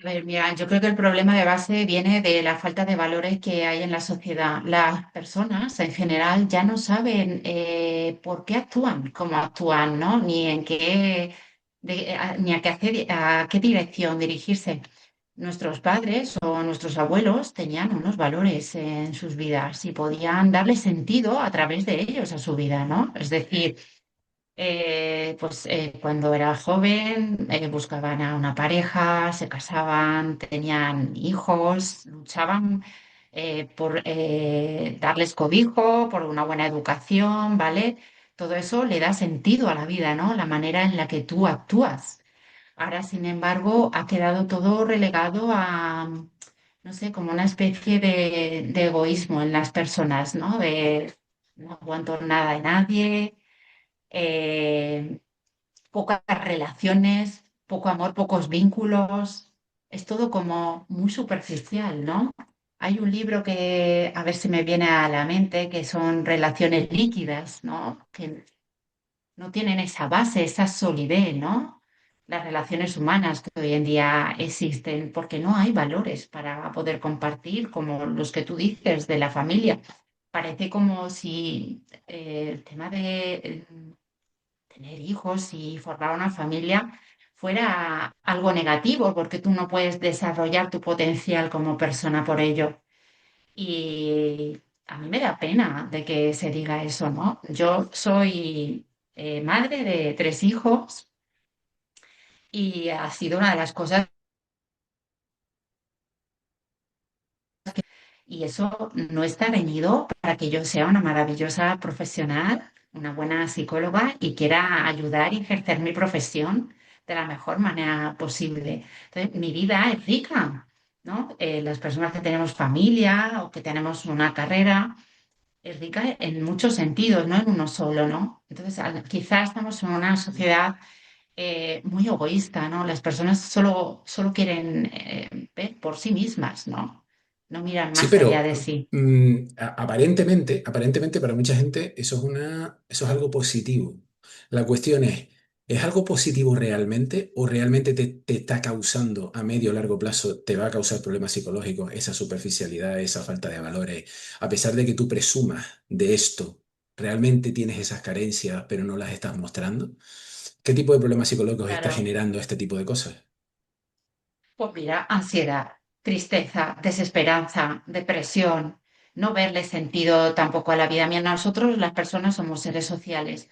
a ver, mira, yo creo que el problema de base viene de la falta de valores que hay en la sociedad. Las personas en general ya no saben por qué actúan como actúan, ¿no? Ni en qué, ni a qué dirección dirigirse. Nuestros padres o nuestros abuelos tenían unos valores en sus vidas y podían darle sentido a través de ellos a su vida, ¿no? Es decir, cuando era joven buscaban a una pareja, se casaban, tenían hijos, luchaban por darles cobijo, por una buena educación, ¿vale? Todo eso le da sentido a la vida, ¿no? La manera en la que tú actúas. Ahora, sin embargo, ha quedado todo relegado a, no sé, como una especie de egoísmo en las personas, ¿no? De no aguanto nada de nadie. eh, Pocas relaciones, poco amor, pocos vínculos. Es todo como muy superficial, ¿no? Hay un libro que a ver si me viene a la mente, que son relaciones líquidas, ¿no? Que no tienen esa base, esa solidez, ¿no? las relaciones humanas que hoy en día existen, porque no hay valores para poder compartir, como los que tú dices de la familia. Parece como si el tema de tener hijos y formar una familia fuera algo negativo, porque tú no puedes desarrollar tu potencial como persona por ello. Y a mí me da pena de que se diga eso, ¿no? Yo soy madre de 3 hijos y ha sido una de las cosas, y eso no está reñido para que yo sea una maravillosa profesional, una buena psicóloga y quiera ayudar y ejercer mi profesión de la mejor manera posible. Entonces, mi vida es rica, ¿no? Las personas que tenemos familia o que tenemos una carrera es rica en muchos sentidos, no en uno solo, ¿no? Entonces, quizás estamos en una sociedad muy egoísta, ¿no? Las personas solo quieren ver por sí mismas, ¿no? No miran Sí, más allá pero de sí. aparentemente para mucha gente eso es algo positivo. La cuestión ¿es algo positivo realmente o realmente te está causando a medio o largo plazo, te va a causar problemas psicológicos, esa superficialidad, esa falta de valores? A pesar de que tú presumas de esto, ¿realmente tienes esas carencias pero no las estás mostrando? ¿Qué tipo de problemas psicológicos está Claro, generando este tipo de cosas? pues mira, ansiedad, tristeza, desesperanza, depresión, no verle sentido tampoco a la vida. Mira, nosotros las personas somos seres sociales.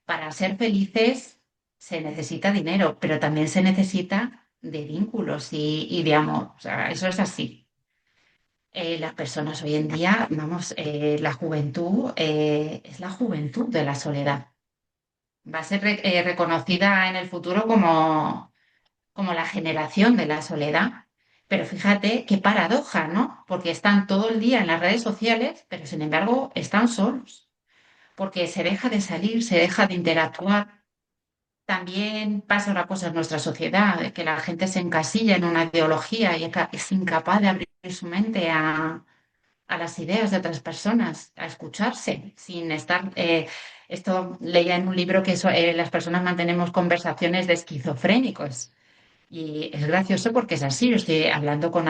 Para ser felices se necesita dinero, pero también se necesita de vínculos y de amor. O sea, eso es así. Las personas hoy en día, vamos, la juventud es la juventud de la soledad. Va a ser reconocida en el futuro como la generación de la soledad. Pero fíjate qué paradoja, ¿no? Porque están todo el día en las redes sociales, pero sin embargo están solos, porque se deja de salir, se deja de interactuar. También pasa una cosa en nuestra sociedad, de que la gente se encasilla en una ideología y es incapaz de abrir su mente a las ideas de otras personas, a escucharse, sin estar... esto leía en un libro que las personas mantenemos conversaciones de esquizofrénicos. Y es gracioso porque es así. Yo estoy hablando con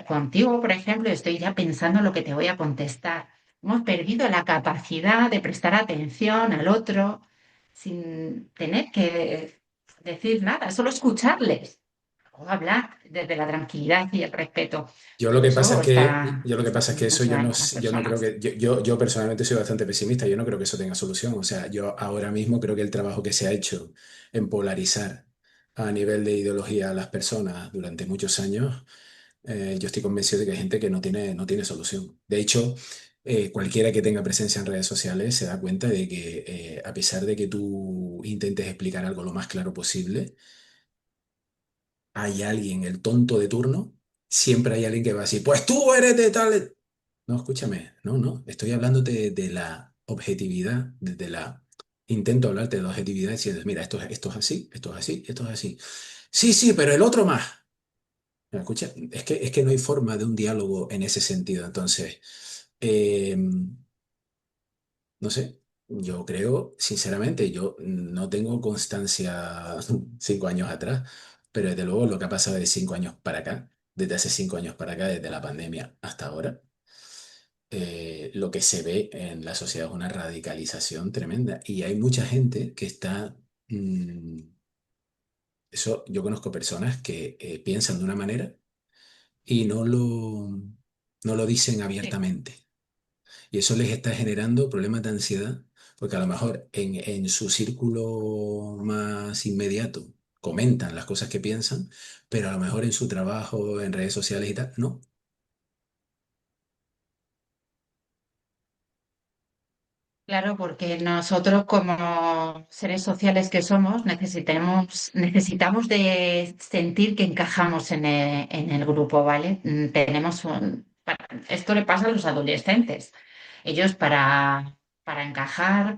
contigo, por ejemplo, y estoy ya pensando en lo que te voy a contestar. Hemos perdido la capacidad de prestar atención al otro sin tener que decir nada, solo escucharles o hablar desde la tranquilidad y el respeto. Yo lo que pasa es Eso que, está, yo lo que está pasa es que haciendo eso mucho yo no, daño a las yo no creo personas. que, yo personalmente soy bastante pesimista, yo no creo que eso tenga solución. O sea, yo ahora mismo creo que el trabajo que se ha hecho en polarizar a nivel de ideología a las personas durante muchos años, yo estoy convencido de que hay gente que no tiene solución. De hecho, cualquiera que tenga presencia en redes sociales se da cuenta de que a pesar de que tú intentes explicar algo lo más claro posible, hay alguien, el tonto de turno, siempre hay alguien que va a decir, pues tú eres de tal. No, escúchame, no, no, estoy hablándote de la objetividad, desde la... Intento hablarte de la objetividad diciendo, mira, esto es así, esto es así, esto es así. Sí, sí, pero el otro más. Mira, escucha, es que no hay forma de un diálogo en ese sentido. Entonces, eh, no sé, yo creo, sinceramente, yo no tengo constancia 5 años atrás, pero desde luego lo que ha pasado de 5 años para acá, desde hace 5 años para acá, desde la pandemia hasta ahora, lo que se ve en la sociedad es una radicalización tremenda. Y hay mucha gente que está, eso, yo conozco personas que piensan de una manera y no lo dicen Sí. abiertamente. Y eso les está generando problemas de ansiedad, porque a lo mejor en su círculo más inmediato comentan las cosas que piensan, pero a lo mejor en su trabajo, en redes sociales y tal, no. Claro, porque nosotros como seres sociales que somos necesitamos de sentir que encajamos en el grupo, ¿vale? Esto le pasa a los adolescentes. Ellos para encajar,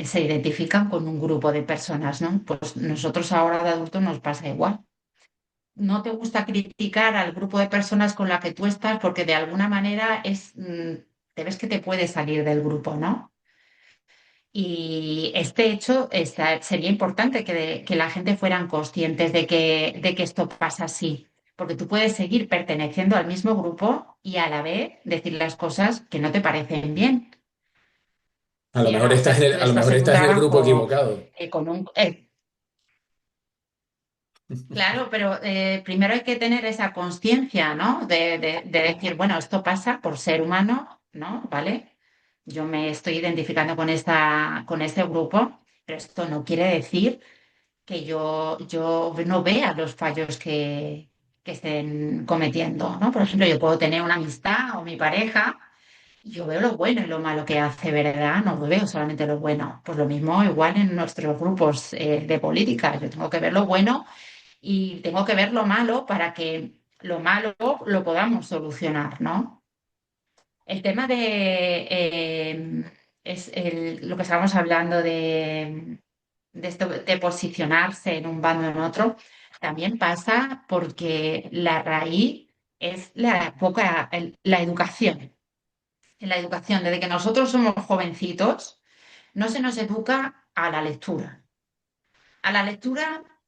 se identifican con un grupo de personas, ¿no? Pues nosotros ahora de adultos nos pasa igual. No te gusta criticar al grupo de personas con la que tú estás porque de alguna manera te ves que te puedes salir del grupo, ¿no? Y este hecho sería importante que la gente fueran conscientes de que esto pasa así, porque tú puedes seguir perteneciendo al mismo grupo y a la vez decir las cosas que no te parecen bien. A lo ¿Sí o mejor no? O sea, si tú a lo estás mejor en un estás en el grupo trabajo equivocado. con un... claro, pero primero hay que tener esa conciencia, ¿no? De decir, bueno, esto pasa por ser humano, ¿no? ¿Vale? Yo me estoy identificando con este grupo, pero esto no quiere decir que yo no vea los fallos que estén cometiendo, ¿no? Por ejemplo, yo puedo tener una amistad o mi pareja, y yo veo lo bueno y lo malo que hace, ¿verdad? No veo solamente lo bueno. Pues lo mismo igual en nuestros grupos de política. Yo tengo que ver lo bueno y tengo que ver lo malo para que lo malo lo podamos solucionar, ¿no? El tema lo que estábamos hablando de esto de posicionarse en un bando o en otro, también pasa porque la raíz es la educación. En la educación, desde que nosotros somos jovencitos, no se nos educa a la lectura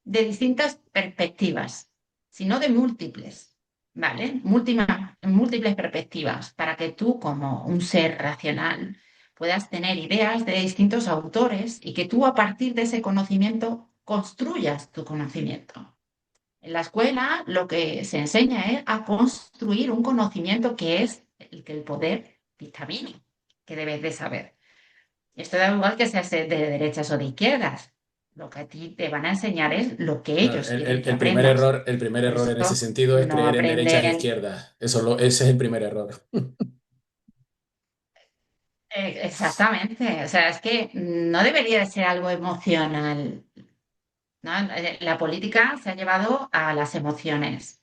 de distintas perspectivas, sino de múltiples, ¿vale? Múltiples perspectivas, para que tú, como un ser racional, puedas tener ideas de distintos autores y que tú, a partir de ese conocimiento, construyas tu conocimiento. En la escuela lo que se enseña es a construir un conocimiento que es el que el poder dictamine, que debes de saber. Esto da igual que seas de derechas o de izquierdas. Lo que a ti te van a enseñar es lo que Claro, ellos quieren que aprendas. el primer Por error en ese eso sentido es no creer en derechas e aprenden izquierdas. Ese es el primer error. exactamente. O sea, es que no debería de ser algo emocional, ¿no? La política se ha llevado a las emociones,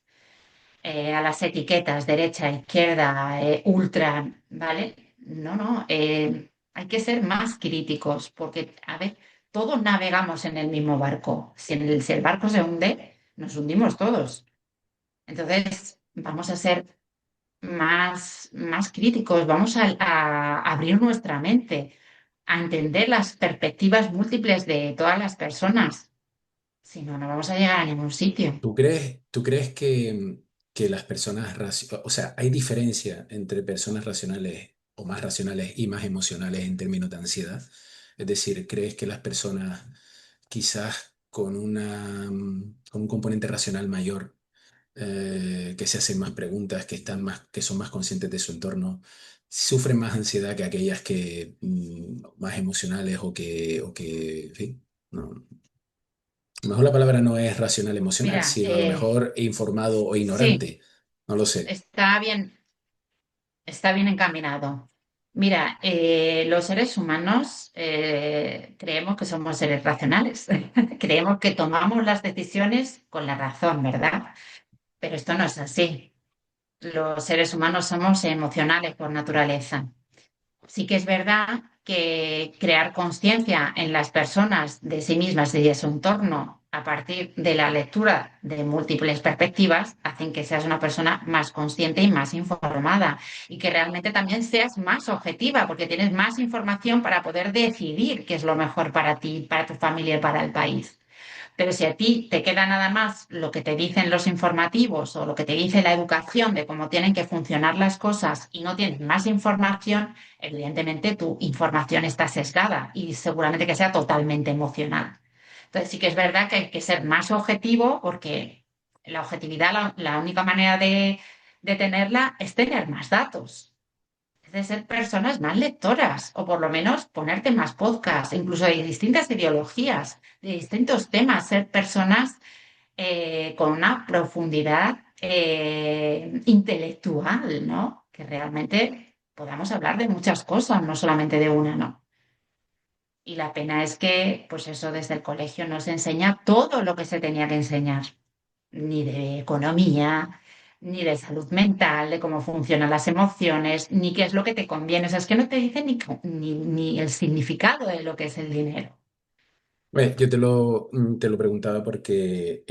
a las etiquetas, derecha, izquierda, ultra, ¿vale? No, no, hay que ser más críticos porque, a ver, todos navegamos en el mismo barco. Si el barco se hunde, nos hundimos todos. Entonces, vamos a ser más críticos, vamos a abrir nuestra mente, a entender las perspectivas múltiples de todas las personas. Si no, no vamos a llegar a ningún sitio. Tú crees que las personas, o sea, hay diferencia entre personas racionales o más racionales y más emocionales en términos de ansiedad? Es decir, ¿crees que las personas quizás con un componente racional mayor, que se hacen más preguntas, que son más conscientes de su entorno, sufren más ansiedad que aquellas que más emocionales en fin, no. A lo mejor la palabra no es racional emocional, Mira, sino a lo mejor informado o sí, ignorante. No lo sé. está bien encaminado. Mira, los seres humanos creemos que somos seres racionales. Creemos que tomamos las decisiones con la razón, ¿verdad? Pero esto no es así. Los seres humanos somos emocionales por naturaleza. Sí que es verdad que crear conciencia en las personas de sí mismas y de su entorno a partir de la lectura de múltiples perspectivas hacen que seas una persona más consciente y más informada y que realmente también seas más objetiva porque tienes más información para poder decidir qué es lo mejor para ti, para tu familia y para el país. Pero si a ti te queda nada más lo que te dicen los informativos o lo que te dice la educación de cómo tienen que funcionar las cosas y no tienes más información, evidentemente tu información está sesgada y seguramente que sea totalmente emocional. Entonces sí que es verdad que hay que ser más objetivo porque la objetividad, la única manera de tenerla es tener más datos. Es de ser personas más lectoras, o por lo menos ponerte más podcasts, incluso de distintas ideologías, de distintos temas, ser personas con una profundidad intelectual, ¿no? Que realmente podamos hablar de muchas cosas, no solamente de una, ¿no? Y la pena es que, pues eso, desde el colegio no se enseña todo lo que se tenía que enseñar, ni de economía, ni de salud mental, de cómo funcionan las emociones, ni qué es lo que te conviene. O sea, es que no te dicen ni el significado de lo que es el dinero. Bueno, te lo preguntaba porque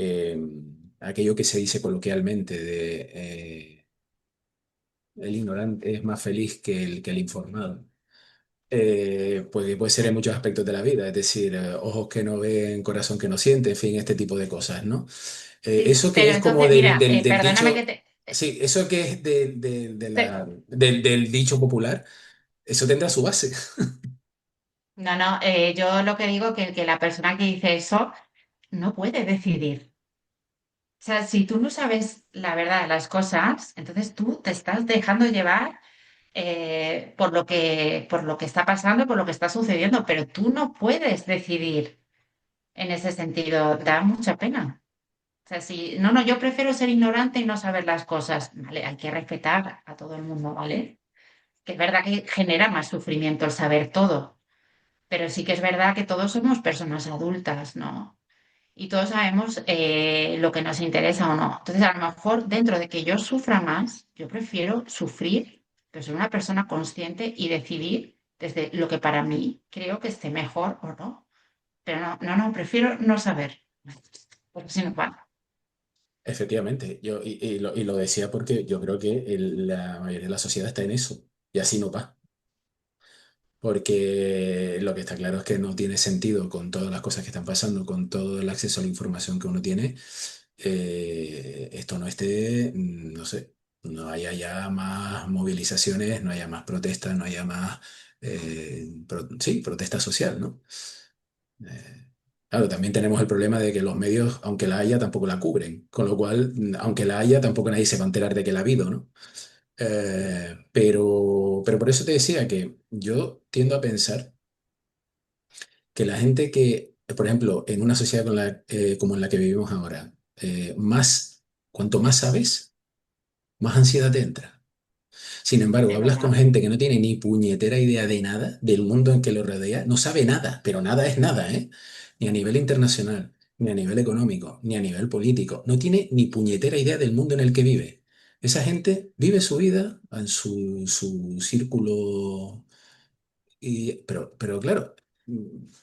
aquello que se dice coloquialmente de el ignorante es más feliz que el informado. Pues puede ser en muchos aspectos de la vida, es decir, ojos que no ven, corazón que no siente, en fin, este tipo de cosas, ¿no? Sí, Eso que pero es como entonces, mira, del perdóname que dicho, te... sí, eso que es te- del dicho popular, eso tendrá su base. no, no, yo lo que digo que la persona que dice eso no puede decidir. O sea, si tú no sabes la verdad de las cosas, entonces tú te estás dejando llevar por lo que está pasando, por lo que está sucediendo, pero tú no puedes decidir en ese sentido. Da mucha pena. O sea, si, no, no, yo prefiero ser ignorante y no saber las cosas. Vale, hay que respetar a todo el mundo, ¿vale? Que es verdad que genera más sufrimiento el saber todo, pero sí que es verdad que todos somos personas adultas, ¿no? Y todos sabemos lo que nos interesa o no. Entonces, a lo mejor dentro de que yo sufra más, yo prefiero sufrir, pero ser una persona consciente y decidir desde lo que para mí creo que esté mejor o no. Pero no, no, no, prefiero no saber, porque si no, va. Efectivamente, y lo decía porque yo creo que la mayoría de la sociedad está en eso, y así no va. Porque lo que está claro es que no tiene sentido con todas las cosas que están pasando, con todo el acceso a la información que uno tiene, esto no esté, no sé, no haya ya más movilizaciones, no haya más protestas, no haya más, sí, protesta social, ¿no? Eh, claro, también tenemos el problema de que los medios, aunque la haya, tampoco la cubren, con lo cual, aunque la haya, tampoco nadie se va a enterar de que la ha habido, ¿no? Pero por eso te decía que yo tiendo a pensar que la gente que, por ejemplo, en una sociedad como en la que vivimos ahora, cuanto más sabes, más ansiedad te entra. Sin embargo, Es hablas con verdad. gente que no tiene ni puñetera idea de nada, del mundo en que lo rodea, no sabe nada, pero nada es nada, ¿eh? Ni a nivel internacional, ni a nivel económico, ni a nivel político. No tiene ni puñetera idea del mundo en el que vive. Esa gente vive su vida en su círculo pero claro,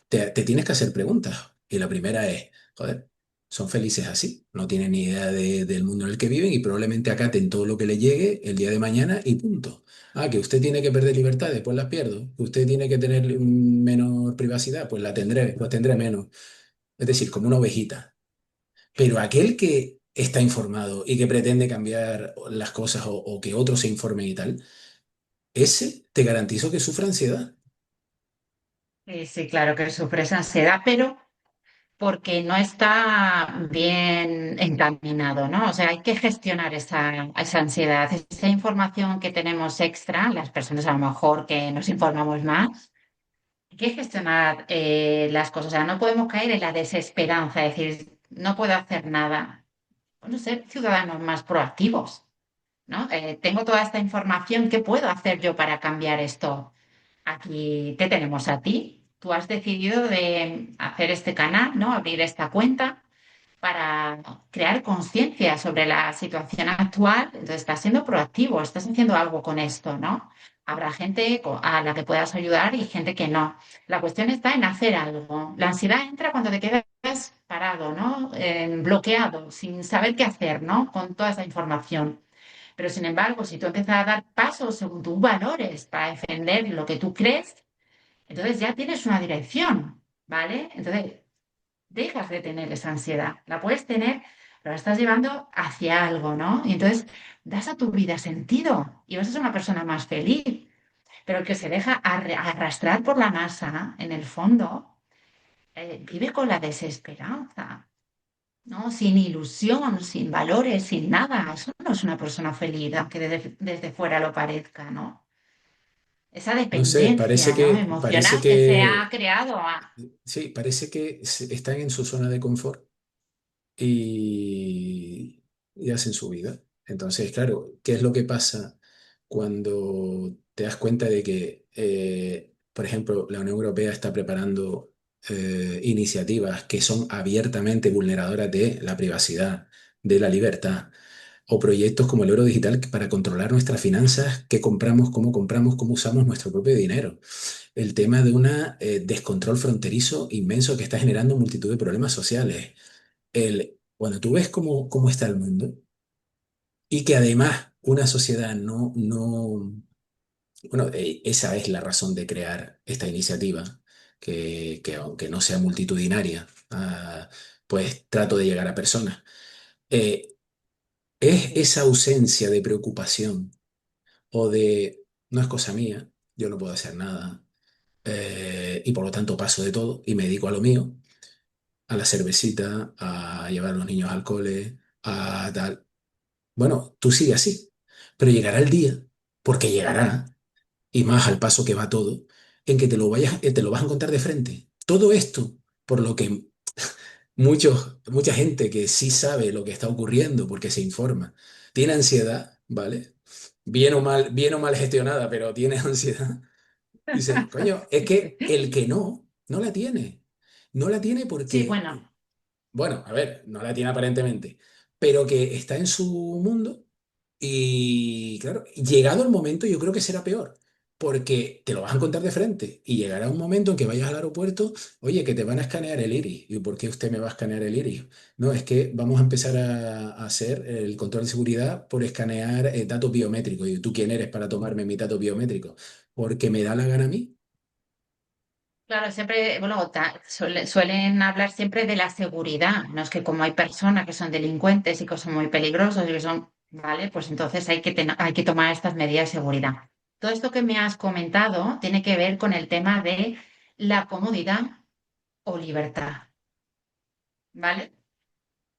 te tienes que hacer preguntas. Y la primera es, joder, son felices así, no tienen ni idea del mundo en el que viven y probablemente acaten todo lo que les llegue el día de mañana y punto. Ah, que usted tiene que perder libertades, pues las pierdo. Que usted tiene que tener menor privacidad, pues pues tendré menos. Es decir, como una ovejita. Pero aquel que está informado y que pretende cambiar las cosas o que otros se informen y tal, ese te garantizo que sufre ansiedad. Sí, sí, claro que sufres ansiedad, pero porque no está bien encaminado, ¿no? O sea, hay que gestionar esa ansiedad, esa información que tenemos extra, las personas a lo mejor que nos informamos más, hay que gestionar las cosas. O sea, no podemos caer en la desesperanza, es decir, no puedo hacer nada. Bueno, ser ciudadanos más proactivos, ¿no? Tengo toda esta información, ¿qué puedo hacer yo para cambiar esto? Aquí te tenemos a ti. Tú has decidido de hacer este canal, ¿no? Abrir esta cuenta para crear conciencia sobre la situación actual. Entonces, estás siendo proactivo, estás haciendo algo con esto, ¿no? Habrá gente a la que puedas ayudar y gente que no. La cuestión está en hacer algo. La ansiedad entra cuando te quedas parado, ¿no? Bloqueado, sin saber qué hacer, ¿no? Con toda esa información. Pero sin embargo, si tú empiezas a dar pasos según tus valores para defender lo que tú crees, entonces ya tienes una dirección, ¿vale? Entonces dejas de tener esa ansiedad. La puedes tener, pero la estás llevando hacia algo, ¿no? Y entonces das a tu vida sentido y vas a ser una persona más feliz. Pero el que se deja arrastrar por la masa, en el fondo, vive con la desesperanza, ¿no? Sin ilusión, sin valores, sin nada. Eso no es una persona feliz, aunque desde fuera lo parezca, ¿no? Esa No sé, dependencia, ¿no? parece Emocional que se ha que, creado. sí, parece que están en su zona de confort y hacen su vida. Entonces, claro, ¿qué es lo que pasa cuando te das cuenta de que, por ejemplo, la Unión Europea está preparando iniciativas que son abiertamente vulneradoras de la privacidad, de la libertad? O proyectos como el oro digital para controlar nuestras finanzas, qué compramos, cómo usamos nuestro propio dinero. El tema de un descontrol fronterizo inmenso que está generando multitud de problemas sociales. Cuando tú ves cómo está el mundo y que además una sociedad Bueno, esa es la razón de crear esta iniciativa, que aunque no sea multitudinaria, pues trato de llegar a personas. Eh, es esa ausencia de preocupación o de no es cosa mía, yo no puedo hacer nada, y por lo tanto paso de todo y me dedico a lo mío, a la cervecita, a llevar a los niños al cole, a tal. Bueno, tú sigue así, pero llegará el día, porque llegará, y más al paso que va todo, en que te lo vas a encontrar de frente. Todo esto, por lo que mucha gente que sí sabe lo que está ocurriendo porque se informa, tiene ansiedad, ¿vale? Bien o mal gestionada, pero tiene ansiedad. Dice, coño, es que el que no, no la tiene. No la tiene Sí, porque, bueno, bueno, a ver, no la tiene aparentemente, pero que está en su mundo y, claro, llegado el momento yo creo que será peor, porque te lo vas a encontrar de frente y llegará un momento en que vayas al aeropuerto, oye, que te van a escanear el iris. ¿Y por qué usted me va a escanear el iris? No, es que vamos a empezar a hacer el control de seguridad por escanear datos biométricos. ¿Y tú quién eres para tomarme mi dato biométrico? Porque me da la gana a mí. claro, siempre, bueno, suelen hablar siempre de la seguridad, no es que como hay personas que son delincuentes y que son muy peligrosos y que son, vale, pues entonces hay que tomar estas medidas de seguridad. Todo esto que me has comentado tiene que ver con el tema de la comodidad o libertad, ¿vale?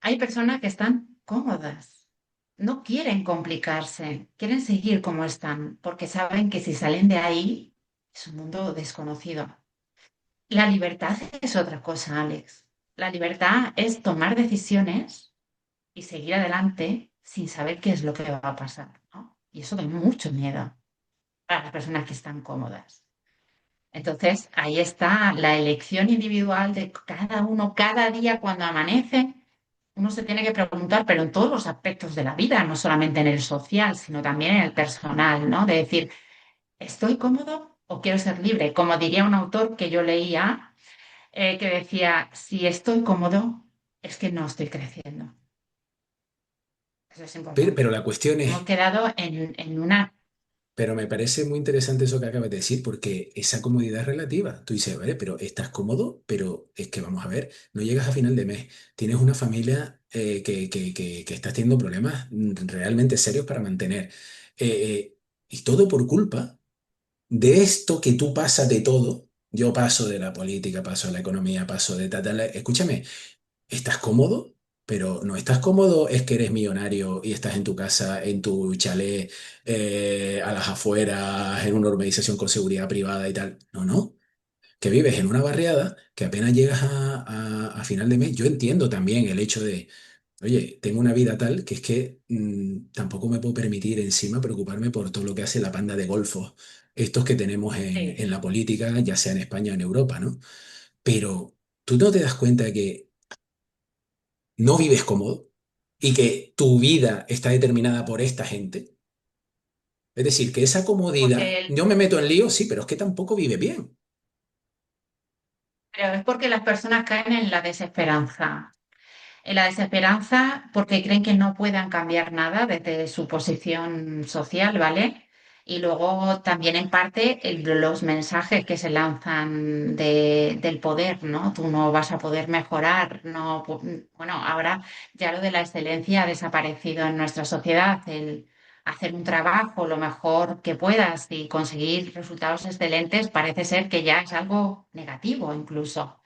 Hay personas que están cómodas, no quieren complicarse, quieren seguir como están, porque saben que si salen de ahí es un mundo desconocido. La libertad es otra cosa, Alex. La libertad es tomar decisiones y seguir adelante sin saber qué es lo que va a pasar, ¿no? Y eso da mucho miedo a las personas que están cómodas. Entonces, ahí está la elección individual de cada uno, cada día cuando amanece. Uno se tiene que preguntar, pero en todos los aspectos de la vida, no solamente en el social, sino también en el personal, ¿no? De decir, ¿estoy cómodo o quiero ser libre? Como diría un autor que yo leía, que decía, si estoy cómodo, es que no estoy creciendo. Eso es Pero importante. la cuestión Hemos es, quedado en una... pero me parece muy interesante eso que acabas de decir, porque esa comodidad es relativa. Tú dices, vale, pero estás cómodo, pero es que vamos a ver, no llegas a final de mes, tienes una familia que está teniendo problemas realmente serios para mantener. Y todo por culpa de esto que tú pasas de todo. Yo paso de la política, paso de la economía, paso de tal, tal. Escúchame, estás cómodo, pero no estás cómodo es que eres millonario y estás en tu casa, en tu chalet, a las afueras, en una urbanización con seguridad privada y tal. No, no, que vives en una barriada que apenas llegas a final de mes. Yo entiendo también el hecho de, oye, tengo una vida tal que es que tampoco me puedo permitir encima preocuparme por todo lo que hace la panda de golfos, estos que tenemos Sí, en la política, ya sea en España o en Europa, ¿no? Pero tú no te das cuenta de que no vives cómodo y que tu vida está determinada por esta gente. Es decir, que esa comodidad, porque yo me meto en lío, sí, pero es que tampoco vive bien. pero es porque las personas caen en la desesperanza porque creen que no puedan cambiar nada desde su posición social, ¿vale? Y luego también en parte los mensajes que se lanzan del poder, ¿no? Tú no vas a poder mejorar, no, bueno, ahora ya lo de la excelencia ha desaparecido en nuestra sociedad, el hacer un trabajo lo mejor que puedas y conseguir resultados excelentes parece ser que ya es algo negativo incluso.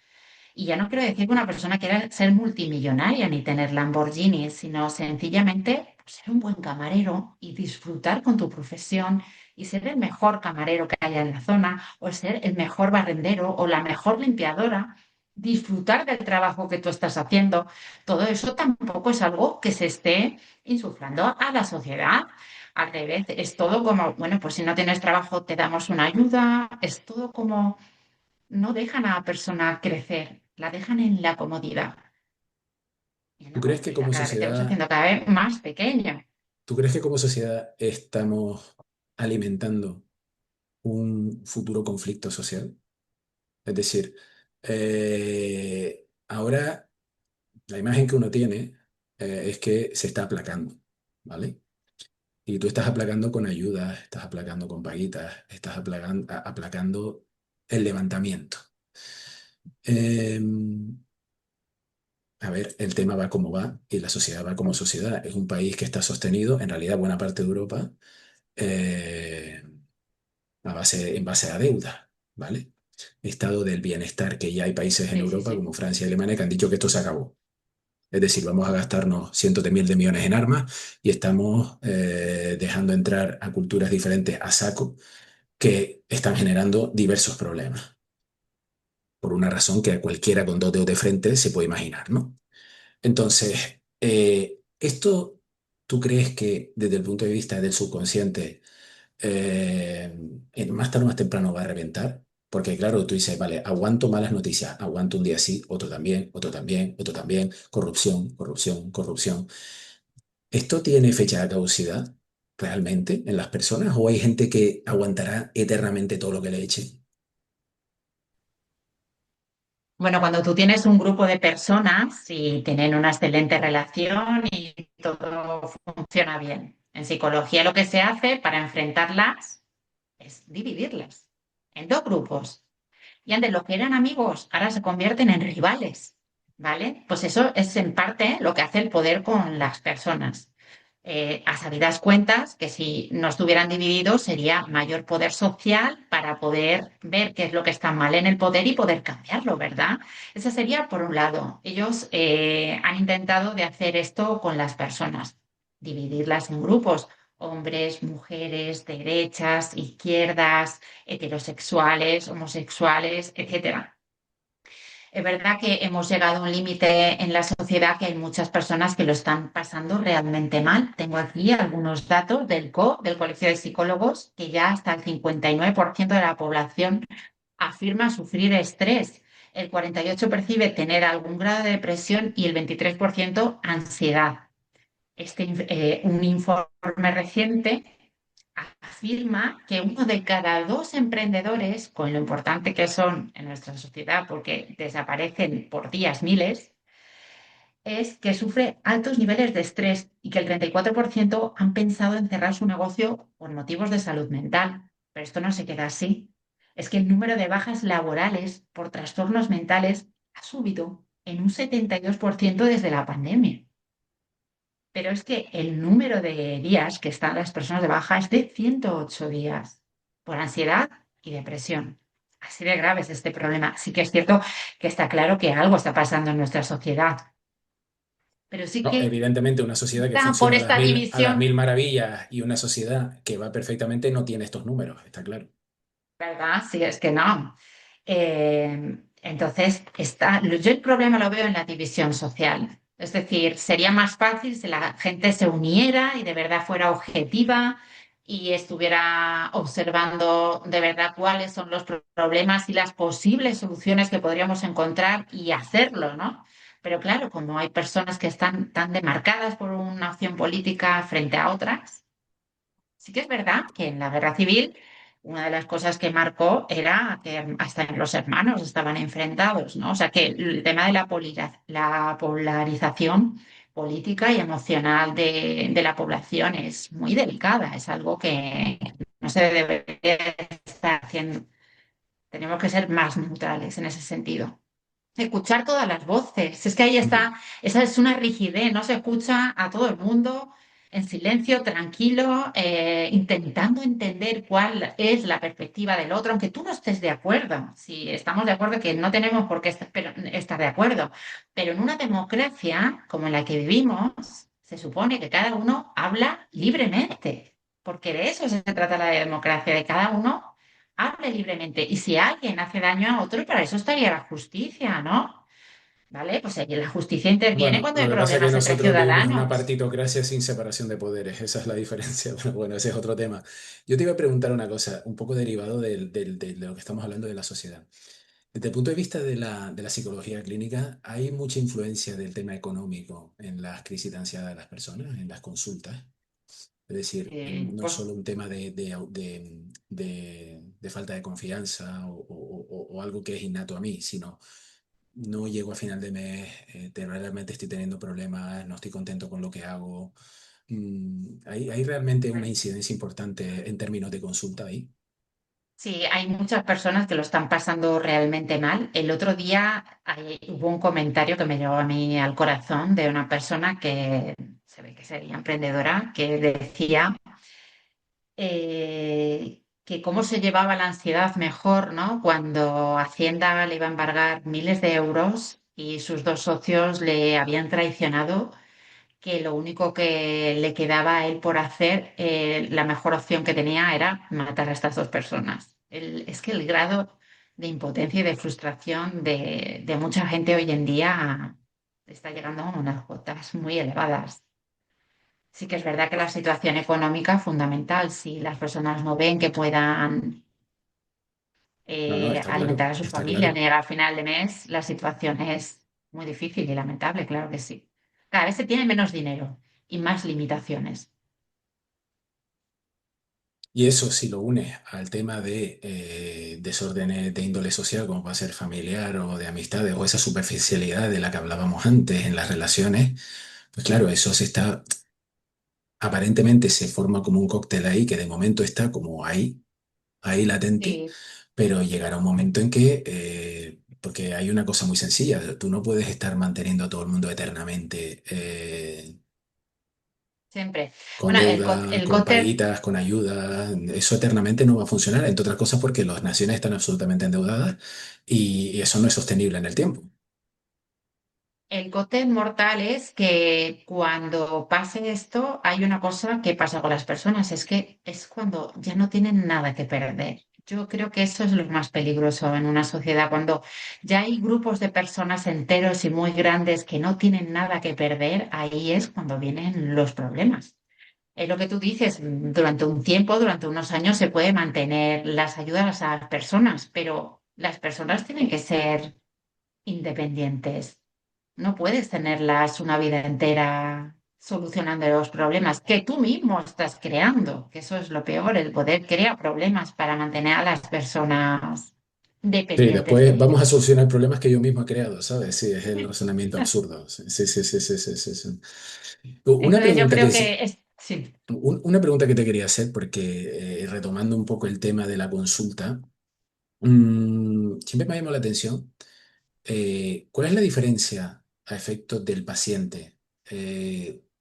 Y ya no quiero decir que una persona quiera ser multimillonaria ni tener Lamborghinis, sino sencillamente ser un buen camarero y disfrutar con tu profesión y ser el mejor camarero que haya en la zona o ser el mejor barrendero o la mejor limpiadora, disfrutar del trabajo que tú estás haciendo. Todo eso tampoco es algo que se esté insuflando a la sociedad. Al revés, es todo como, bueno, pues si no tienes trabajo te damos una ayuda, es todo como no dejan a la persona crecer, la dejan en la comodidad. Y ¿Tú no, crees que y la como cada vez te vas sociedad, haciendo cada vez más pequeña. tú crees que como sociedad estamos alimentando un futuro conflicto social? Es decir, ahora la imagen que uno tiene es que se está aplacando, ¿vale? Y tú estás aplacando con ayudas, estás aplacando con paguitas, estás aplacando el levantamiento. Em, a ver, el tema va como va y la sociedad va como sociedad. Es un país que está sostenido, en realidad buena parte de Europa, eh, en base a deuda, ¿vale? Estado del bienestar, que ya hay países en Sí, sí, Europa sí. como Francia y Alemania que han dicho que esto se acabó. Es decir, vamos a gastarnos cientos de miles de millones en armas y estamos dejando entrar a culturas diferentes a saco que están generando diversos problemas, por una razón que cualquiera con dos dedos de frente se puede imaginar, ¿no? Entonces, esto, ¿tú crees que desde el punto de vista del subconsciente, más tarde o más temprano va a reventar? Porque claro, tú dices, vale, aguanto malas noticias, aguanto un día sí, otro también, otro también, otro también, corrupción, corrupción, corrupción. ¿Esto tiene fecha de caducidad realmente en las personas o hay gente que aguantará eternamente todo lo que le echen? Bueno, cuando tú tienes un grupo de personas y tienen una excelente relación y todo funciona bien. En psicología lo que se hace para enfrentarlas es dividirlas en dos grupos. Y antes los que eran amigos ahora se convierten en rivales, ¿vale? Pues eso es en parte lo que hace el poder con las personas. A sabidas cuentas que si no estuvieran divididos sería mayor poder social para poder ver qué es lo que está mal en el poder y poder cambiarlo, ¿verdad? Ese sería por un lado. Ellos han intentado de hacer esto con las personas, dividirlas en grupos, hombres, mujeres, derechas, izquierdas, heterosexuales, homosexuales, etcétera. Es verdad que hemos llegado a un límite en la sociedad que hay muchas personas que lo están pasando realmente mal. Tengo aquí algunos datos del Colegio de Psicólogos, que ya hasta el 59% de la población afirma sufrir estrés. El 48% percibe tener algún grado de depresión y el 23% ansiedad. Un informe reciente afirma que uno de cada dos emprendedores, con lo importante que son en nuestra sociedad porque desaparecen por días miles, es que sufre altos niveles de estrés y que el 34% han pensado en cerrar su negocio por motivos de salud mental. Pero esto no se queda así. Es que el número de bajas laborales por trastornos mentales ha subido en un 72% desde la pandemia. Pero es que el número de días que están las personas de baja es de 108 días por ansiedad y depresión. Así de grave es este problema. Sí que es cierto que está claro que algo está pasando en nuestra sociedad, pero sí No, que evidentemente una sociedad que quizá por funciona esta a las mil división, maravillas y una sociedad que va perfectamente no tiene estos números, está claro. ¿verdad? Sí, es que no. Entonces, yo el problema lo veo en la división social. Es decir, sería más fácil si la gente se uniera y de verdad fuera objetiva y estuviera observando de verdad cuáles son los problemas y las posibles soluciones que podríamos encontrar y hacerlo, ¿no? Pero claro, como hay personas que están tan demarcadas por una opción política frente a otras, sí que es verdad que en la guerra civil una de las cosas que marcó era que hasta los hermanos estaban enfrentados, ¿no? O sea que el tema de la polarización política y emocional de la población es muy delicada, es algo que no se debería estar haciendo. Tenemos que ser más neutrales en ese sentido. Escuchar todas las voces. Es que ahí Ujú. está, esa es una rigidez, no se escucha a todo el mundo en silencio, tranquilo, intentando entender cuál es la perspectiva del otro, aunque tú no estés de acuerdo. Si estamos de acuerdo que no tenemos por qué estar de acuerdo, pero en una democracia como en la que vivimos, se supone que cada uno habla libremente, porque de eso se trata la democracia, de cada uno hable libremente. Y si alguien hace daño a otro, para eso estaría la justicia, ¿no? ¿Vale? Pues ahí la justicia interviene Bueno, cuando lo hay que pasa es que problemas entre nosotros vivimos en una ciudadanos. partitocracia sin separación de poderes, esa es la diferencia, pero bueno, ese es otro tema. Yo te iba a preguntar una cosa, un poco derivado de lo que estamos hablando de la sociedad. Desde el punto de vista de la psicología clínica, ¿hay mucha influencia del tema económico en las crisis de ansiedad de las personas, en las consultas? Es decir, no es Pues solo un tema de falta de confianza o algo que es innato a mí, sino no llego a final de mes, realmente estoy teniendo problemas, no estoy contento con lo que hago, Hay realmente una incidencia importante en términos de consulta ahí. Sí, hay muchas personas que lo están pasando realmente mal. El otro día hubo un comentario que me llegó a mí al corazón de una persona que se ve que sería emprendedora, que decía que cómo se llevaba la ansiedad mejor, ¿no? Cuando Hacienda le iba a embargar miles de euros y sus dos socios le habían traicionado, que lo único que le quedaba a él por hacer, la mejor opción que tenía era matar a estas dos personas. Es que el grado de impotencia y de frustración de mucha gente hoy en día está llegando a unas cotas muy elevadas. Sí que es verdad que la situación económica es fundamental. Si las personas no ven que puedan No, no, está alimentar claro, a su está familia, claro. llegar a final de mes, la situación es muy difícil y lamentable, claro que sí. Cada vez se tiene menos dinero y más limitaciones. Y eso si lo unes al tema de desórdenes de índole social, como puede ser familiar o de amistades, o esa superficialidad de la que hablábamos antes en las relaciones, pues claro, eso se está, aparentemente se forma como un cóctel ahí que de momento está como ahí latente, Sí, pero llegará un momento en que, porque hay una cosa muy sencilla, tú no puedes estar manteniendo a todo el mundo eternamente siempre. con Bueno, deuda, el con cóctel, paguitas, con ayuda, eso eternamente no va a funcionar, entre otras cosas porque las naciones están absolutamente endeudadas y eso no es sostenible en el tiempo. el cóctel mortal es que cuando pase esto, hay una cosa que pasa con las personas, es que es cuando ya no tienen nada que perder. Yo creo que eso es lo más peligroso en una sociedad, cuando ya hay grupos de personas enteros y muy grandes que no tienen nada que perder, ahí es cuando vienen los problemas. Es lo que tú dices, durante un tiempo, durante unos años se puede mantener las ayudas a las personas, pero las personas tienen que ser independientes. No puedes tenerlas una vida entera solucionando los problemas que tú mismo estás creando, que eso es lo peor, el poder crea problemas para mantener a las personas Sí, dependientes de después vamos a ellos. solucionar problemas que yo mismo he creado, ¿sabes? Sí, es el razonamiento absurdo. Sí, sí, sí, sí, sí, sí, sí, sí. Una Entonces yo pregunta creo que, que es, sí, una pregunta que te quería hacer, porque retomando un poco el tema de la consulta, siempre me ha llamado la atención. ¿Cuál es la diferencia a efectos del paciente?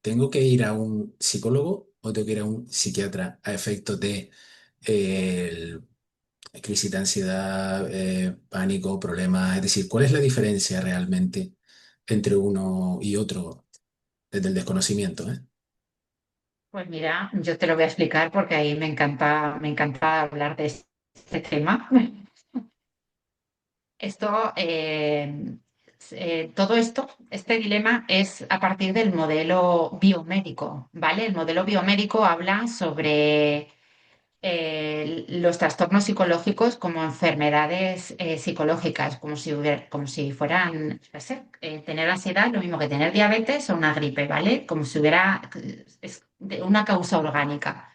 ¿Tengo que ir a un psicólogo o tengo que ir a un psiquiatra a efectos de crisis de ansiedad, pánico, problemas? Es decir, ¿cuál es la diferencia realmente entre uno y otro desde el desconocimiento, ¿eh? pues mira, yo te lo voy a explicar porque ahí me encanta hablar de este tema. Esto, todo esto, este dilema es a partir del modelo biomédico, ¿vale? El modelo biomédico habla sobre los trastornos psicológicos como enfermedades psicológicas, como si fueran, yo qué sé, tener ansiedad, lo mismo que tener diabetes o una gripe, ¿vale? Como si hubiera es de una causa orgánica.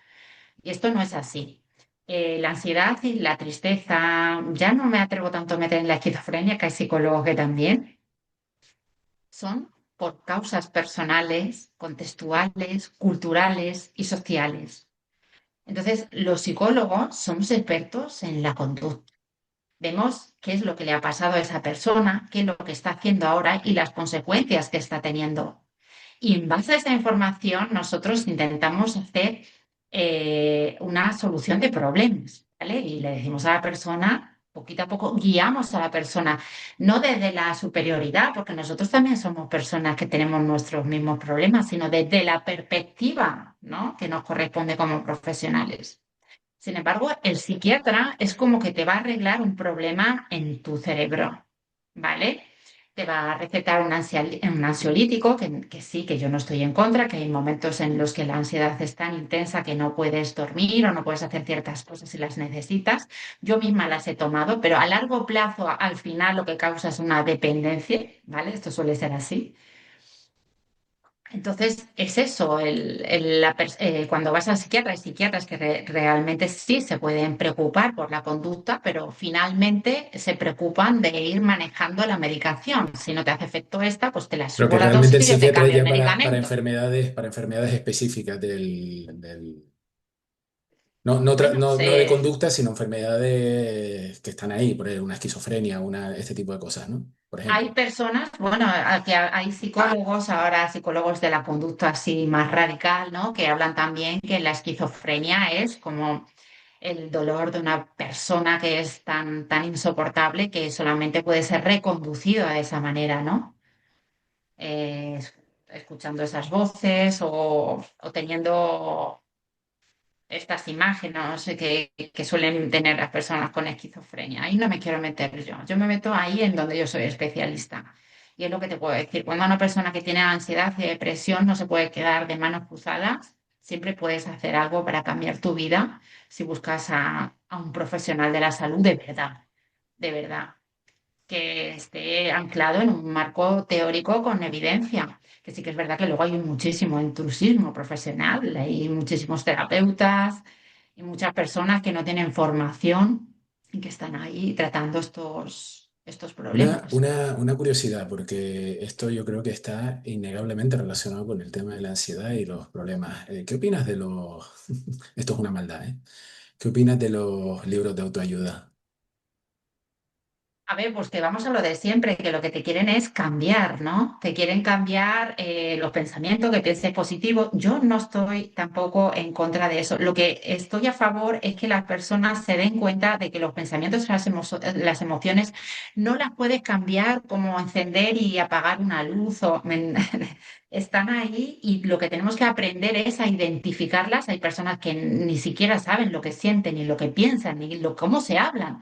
Y esto no es así. La ansiedad y la tristeza, ya no me atrevo tanto a meter en la esquizofrenia, que hay psicólogos que también, son por causas personales, contextuales, culturales y sociales. Entonces, los psicólogos somos expertos en la conducta. Vemos qué es lo que le ha pasado a esa persona, qué es lo que está haciendo ahora y las consecuencias que está teniendo. Y en base a esa información, nosotros intentamos hacer una solución de problemas, ¿vale? Y le decimos a la persona, poquito a poco, guiamos a la persona, no desde la superioridad, porque nosotros también somos personas que tenemos nuestros mismos problemas, sino desde la perspectiva, ¿no? Que nos corresponde como profesionales. Sin embargo, el psiquiatra es como que te va a arreglar un problema en tu cerebro, ¿vale? Te va a recetar un ansiolítico, que sí, que yo no estoy en contra, que hay momentos en los que la ansiedad es tan intensa que no puedes dormir o no puedes hacer ciertas cosas si las necesitas. Yo misma las he tomado, pero a largo plazo, al final, lo que causa es una dependencia, ¿vale? Esto suele ser así. Entonces, es eso, cuando vas al psiquiatra, hay psiquiatras que realmente sí se pueden preocupar por la conducta, pero finalmente se preocupan de ir manejando la medicación. Si no te hace efecto esta, pues te la Pero subo que la realmente el dosis y yo te psiquiatra es cambio el ya medicamento. para enfermedades específicas no, no, Bueno, no de conducta, sino enfermedades que están ahí, por ejemplo, una esquizofrenia, este tipo de cosas, ¿no? Por hay ejemplo. personas, bueno, aquí hay psicólogos, ahora psicólogos de la conducta así más radical, ¿no? Que hablan también que la esquizofrenia es como el dolor de una persona que es tan insoportable que solamente puede ser reconducido de esa manera, ¿no? Eh, escuchando esas voces o teniendo estas imágenes que suelen tener las personas con esquizofrenia. Ahí no me quiero meter yo. Yo me meto ahí en donde yo soy especialista. Y es lo que te puedo decir. Cuando una persona que tiene ansiedad y depresión no se puede quedar de manos cruzadas, siempre puedes hacer algo para cambiar tu vida si buscas a un profesional de la salud de verdad que esté anclado en un marco teórico con evidencia. Que sí que es verdad que luego hay muchísimo intrusismo profesional, hay muchísimos terapeutas y muchas personas que no tienen formación y que están ahí tratando estos problemas. Una curiosidad, porque esto yo creo que está innegablemente relacionado con el tema de la ansiedad y los problemas. ¿Qué opinas de los... Esto es una maldad, ¿eh? ¿Qué opinas de los libros de autoayuda? A ver, pues que vamos a lo de siempre, que lo que te quieren es cambiar, ¿no? Te quieren cambiar los pensamientos, que pienses positivo. Yo no estoy tampoco en contra de eso. Lo que estoy a favor es que las personas se den cuenta de que los pensamientos y las emociones no las puedes cambiar como encender y apagar una luz están ahí y lo que tenemos que aprender es a identificarlas. Hay personas que ni siquiera saben lo que sienten, ni lo que piensan, ni cómo se hablan.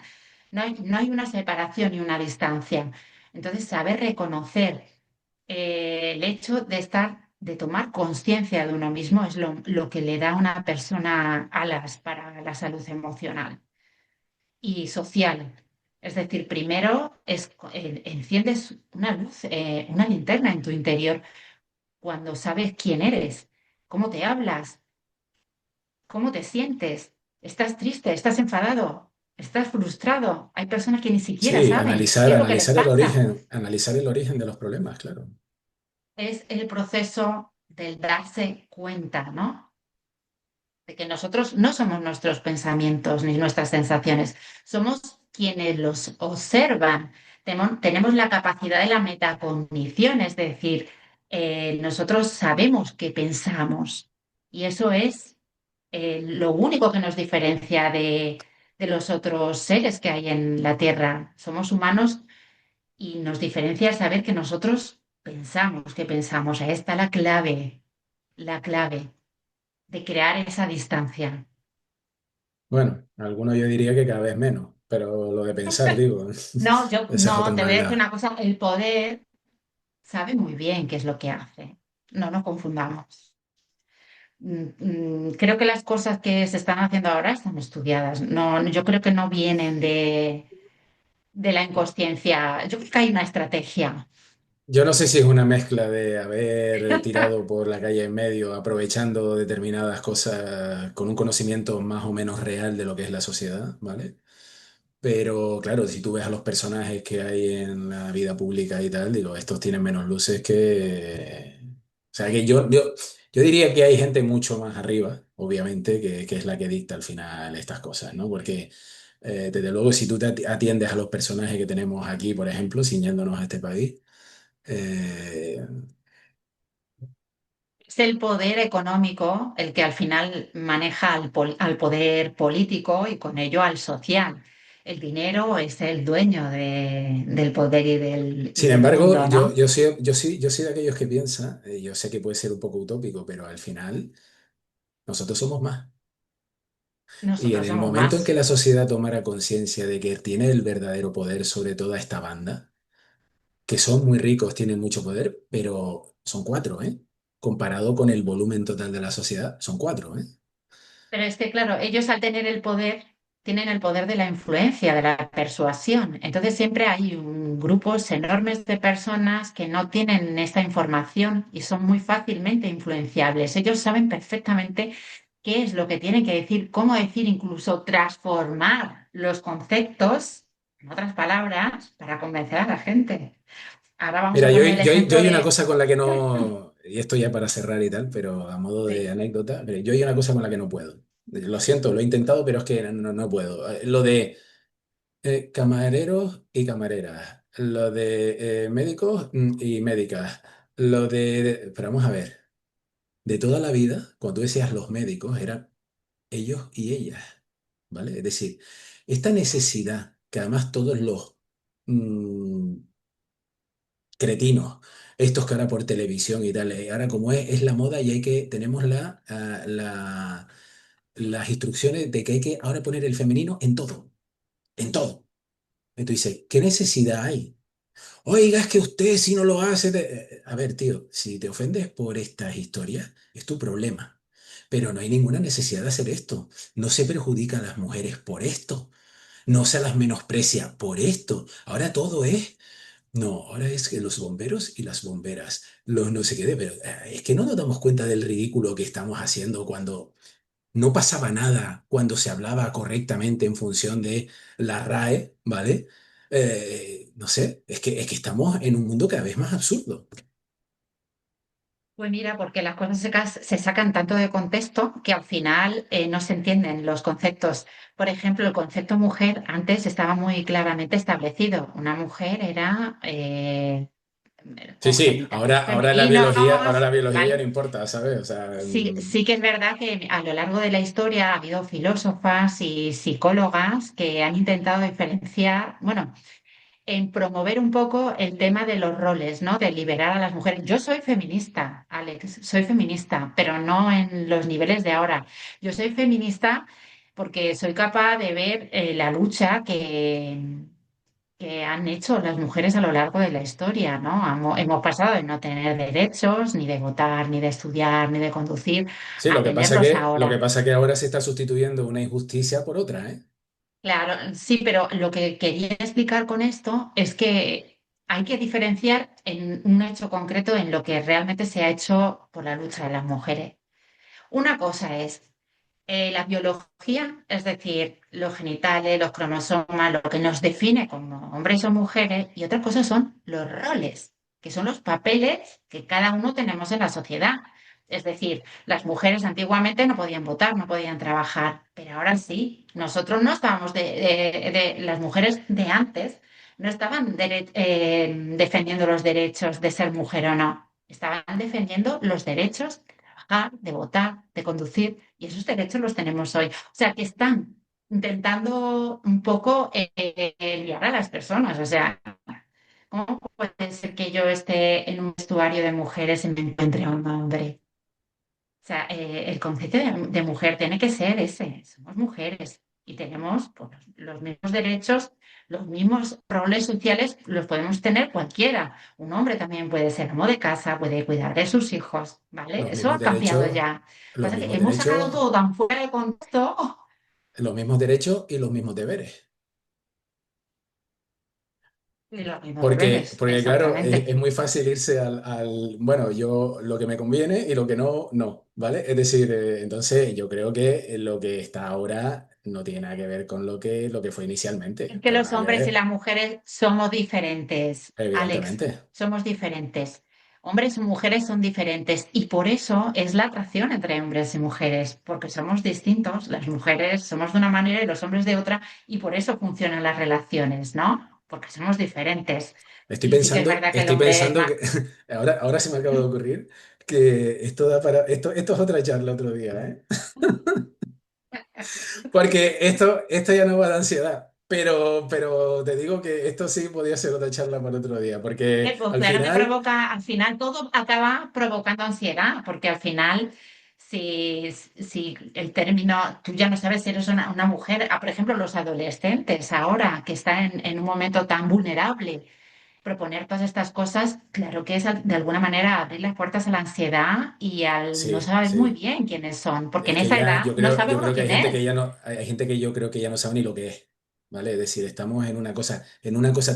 No hay una separación ni una distancia. Entonces, saber reconocer el hecho de de tomar conciencia de uno mismo es lo que le da a una persona alas para la salud emocional y social. Es decir, primero enciendes una luz, una linterna en tu interior cuando sabes quién eres, cómo te hablas, cómo te sientes. ¿Estás triste? ¿Estás enfadado? ¿Estás frustrado? Hay personas que ni siquiera Sí, saben qué es lo que les pasa. analizar el origen de los problemas, claro. Es el proceso del darse cuenta, ¿no? De que nosotros no somos nuestros pensamientos ni nuestras sensaciones, somos quienes los observan. Tenemos la capacidad de la metacognición, es decir, nosotros sabemos qué pensamos y eso es lo único que nos diferencia de los otros seres que hay en la Tierra. Somos humanos y nos diferencia saber que nosotros pensamos, que pensamos. Ahí está la clave de crear esa distancia. Bueno, algunos yo diría que cada vez menos, pero lo de pensar, digo, No, yo esa es otra no, te voy a decir maldad. una cosa, el poder sabe muy bien qué es lo que hace. No nos confundamos. Creo que las cosas que se están haciendo ahora están estudiadas. No, yo creo que no vienen de la inconsciencia. Yo creo que hay una estrategia. Yo no sé si es una mezcla de haber tirado por la calle en medio, aprovechando determinadas cosas con un conocimiento más o menos real de lo que es la sociedad, ¿vale? Pero claro, si tú ves a los personajes que hay en la vida pública y tal, digo, estos tienen menos luces que... O sea, que yo diría que hay gente mucho más arriba, obviamente, que es la que dicta al final estas cosas, ¿no? Porque, desde luego, si tú te atiendes a los personajes que tenemos aquí, por ejemplo, ciñéndonos a este país, eh, Es el poder económico el que al final maneja al poder político y con ello al social. El dinero es el dueño del poder y sin del embargo, mundo, ¿no? yo soy de aquellos que piensan, yo sé que puede ser un poco utópico, pero al final nosotros somos más. Y en Nosotros el somos momento en que más. la sociedad tomara conciencia de que tiene el verdadero poder sobre toda esta banda, que son muy ricos, tienen mucho poder, pero son cuatro, ¿eh? Comparado con el volumen total de la sociedad, son cuatro, ¿eh? Pero es que, claro, ellos al tener el poder. tienen el poder de la influencia, de la persuasión. Entonces siempre hay grupos enormes de personas que no tienen esta información y son muy fácilmente influenciables. Ellos saben perfectamente qué es lo que tienen que decir, cómo decir, incluso transformar los conceptos, en otras palabras, para convencer a la gente. Ahora vamos Mira, a poner el yo ejemplo hay una de... cosa con la que no, y esto ya para cerrar y tal, pero a modo de Sí. anécdota, pero yo hay una cosa con la que no puedo. Lo siento, lo he intentado, pero es que no puedo. Lo de camareros y camareras, lo de médicos y médicas, lo pero vamos a ver, de toda la vida, cuando tú decías los médicos, eran ellos y ellas, ¿vale? Es decir, esta necesidad que además todos los mm, cretinos, estos que ahora por televisión y tal, ahora como es la moda y tenemos las instrucciones de que hay que ahora poner el femenino en todo, en todo. Entonces dice, ¿qué necesidad hay? Oiga, es que usted si no lo hace... A ver, tío, si te ofendes por estas historias, es tu problema. Pero no hay ninguna necesidad de hacer esto. No se perjudica a las mujeres por esto. No se las menosprecia por esto. Ahora todo es... No, ahora es que los bomberos y las bomberas, los no sé qué, pero es que no nos damos cuenta del ridículo que estamos haciendo cuando no pasaba nada, cuando se hablaba correctamente en función de la RAE, ¿vale? No sé, es que estamos en un mundo cada vez más absurdo. Pues mira, porque las cosas se sacan tanto de contexto que al final no se entienden los conceptos. Por ejemplo, el concepto mujer antes estaba muy claramente establecido. Una mujer era Sí, con sí, genitales ahora femeninos, la biología ya no ¿vale? importa, ¿sabes? O sea, Sí, sí que es verdad que a lo largo de la historia ha habido filósofas y psicólogas que han intentado diferenciar, bueno, en promover un poco el tema de los roles, ¿no? De liberar a las mujeres. Yo soy feminista, Alex, soy feminista, pero no en los niveles de ahora. Yo soy feminista porque soy capaz de ver la lucha que han hecho las mujeres a lo largo de la historia, ¿no? Hemos pasado de no tener derechos, ni de votar, ni de estudiar, ni de conducir, sí, a tenerlos lo que ahora. pasa que ahora se está sustituyendo una injusticia por otra, ¿eh? Claro, sí, pero lo que quería explicar con esto es que hay que diferenciar en un hecho concreto en lo que realmente se ha hecho por la lucha de las mujeres. Una cosa es la biología, es decir, los genitales, los cromosomas, lo que nos define como hombres o mujeres, y otra cosa son los roles, que son los papeles que cada uno tenemos en la sociedad. Es decir, las mujeres antiguamente no podían votar, no podían trabajar, pero ahora sí. Nosotros no estábamos las mujeres de antes no estaban defendiendo los derechos de ser mujer o no, estaban defendiendo los derechos de trabajar, de votar, de conducir, y esos derechos los tenemos hoy. O sea, que están intentando un poco liar a las personas. O sea, ¿cómo puede ser que yo esté en un vestuario de mujeres y me encuentre a un hombre? O sea, el concepto de mujer tiene que ser ese. Somos mujeres y tenemos pues, los mismos derechos, los mismos roles sociales, los podemos tener cualquiera. Un hombre también puede ser amo de casa, puede cuidar de sus hijos, ¿vale? Los Eso mismos ha cambiado derechos, ya. los Pasa que mismos hemos sacado derechos, todo tan fuera de contexto. los mismos derechos y los mismos deberes. Y los mismos Porque, deberes, porque claro, exactamente. es muy fácil irse bueno, yo lo que me conviene y lo que no, no, ¿vale? Es decir, entonces yo creo que lo que está ahora no tiene nada que ver con lo que fue inicialmente, Es que pero los nada que hombres y ver, las mujeres somos diferentes, Alex, evidentemente. somos diferentes. Hombres y mujeres son diferentes y por eso es la atracción entre hombres y mujeres, porque somos distintos, las mujeres somos de una manera y los hombres de otra y por eso funcionan las relaciones, ¿no? Porque somos diferentes. Y sí que es verdad que el Estoy hombre es pensando más... que ahora se me acaba de ocurrir que esto da para, esto es otra charla otro día, ¿eh? Porque esto ya no va de ansiedad. Pero te digo que esto sí podía ser otra charla para otro día, porque Pues al claro que final, provoca, al final todo acaba provocando ansiedad, porque al final, si el término, tú ya no sabes si eres una mujer, por ejemplo, los adolescentes ahora, que están en un momento tan vulnerable, proponer todas estas cosas, claro que es de alguna manera abrir las puertas a la ansiedad y al no Sí, saber muy sí. bien quiénes son, porque Es en que esa ya edad no sabe yo uno creo que hay quién gente que es. ya no, hay gente que yo creo que ya no sabe ni lo que es, ¿vale? Es decir, estamos en una cosa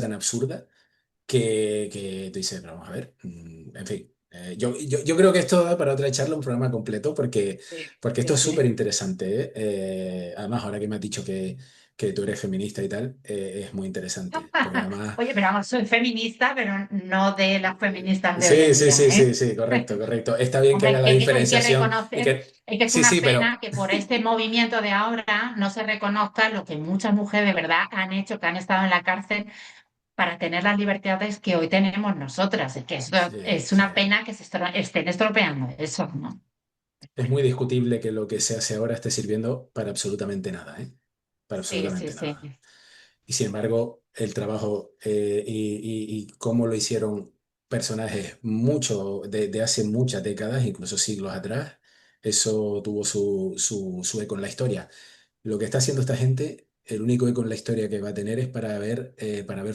tan absurda que tú dices, pero vamos a ver, en fin. Yo creo que esto da para otra charla, un programa completo, Sí, porque sí, esto es súper sí. interesante, ¿eh? Además, ahora que me has dicho que tú eres feminista y tal, es muy interesante, porque además... Oye, pero vamos, soy feminista, pero no de las feministas de hoy Sí, en sí, día, sí, sí, ¿eh? sí, correcto, correcto. Está bien que Hombre, haga la hay que diferenciación y reconocer, que... es Sí, una sí, pero... pena que por este movimiento de ahora no se reconozca lo que muchas mujeres de verdad han hecho, que han estado en la cárcel para tener las libertades que hoy tenemos nosotras. Es que esto Sí, es sí. una pena que estén estropeando eso, ¿no? Es muy discutible que lo que se hace ahora esté sirviendo para absolutamente nada, ¿eh? Para Sí, sí, absolutamente sí. nada. Y sin embargo, el trabajo y cómo lo hicieron personajes mucho de hace muchas décadas, incluso siglos atrás, eso tuvo su eco en la historia. Lo que está haciendo esta gente, el único eco en la historia que va a tener es para haber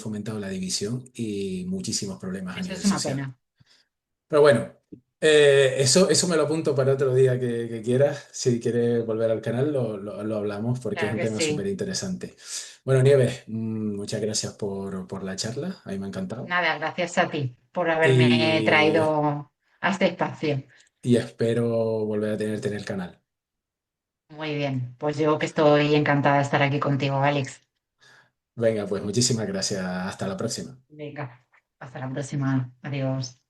fomentado la división y muchísimos problemas a Eso es nivel una social. pena. Pero bueno, eso me lo apunto para otro día que quieras. Si quieres volver al canal, lo hablamos porque es Claro un que tema súper sí. interesante. Bueno, Nieves, muchas gracias por la charla, a mí me ha encantado. Nada, gracias a ti por haberme Y, traído a este espacio. y espero volver a tenerte en el canal. Muy bien, pues yo que estoy encantada de estar aquí contigo, Alex. Venga, pues muchísimas gracias. Hasta la próxima. Venga, hasta la próxima. Adiós.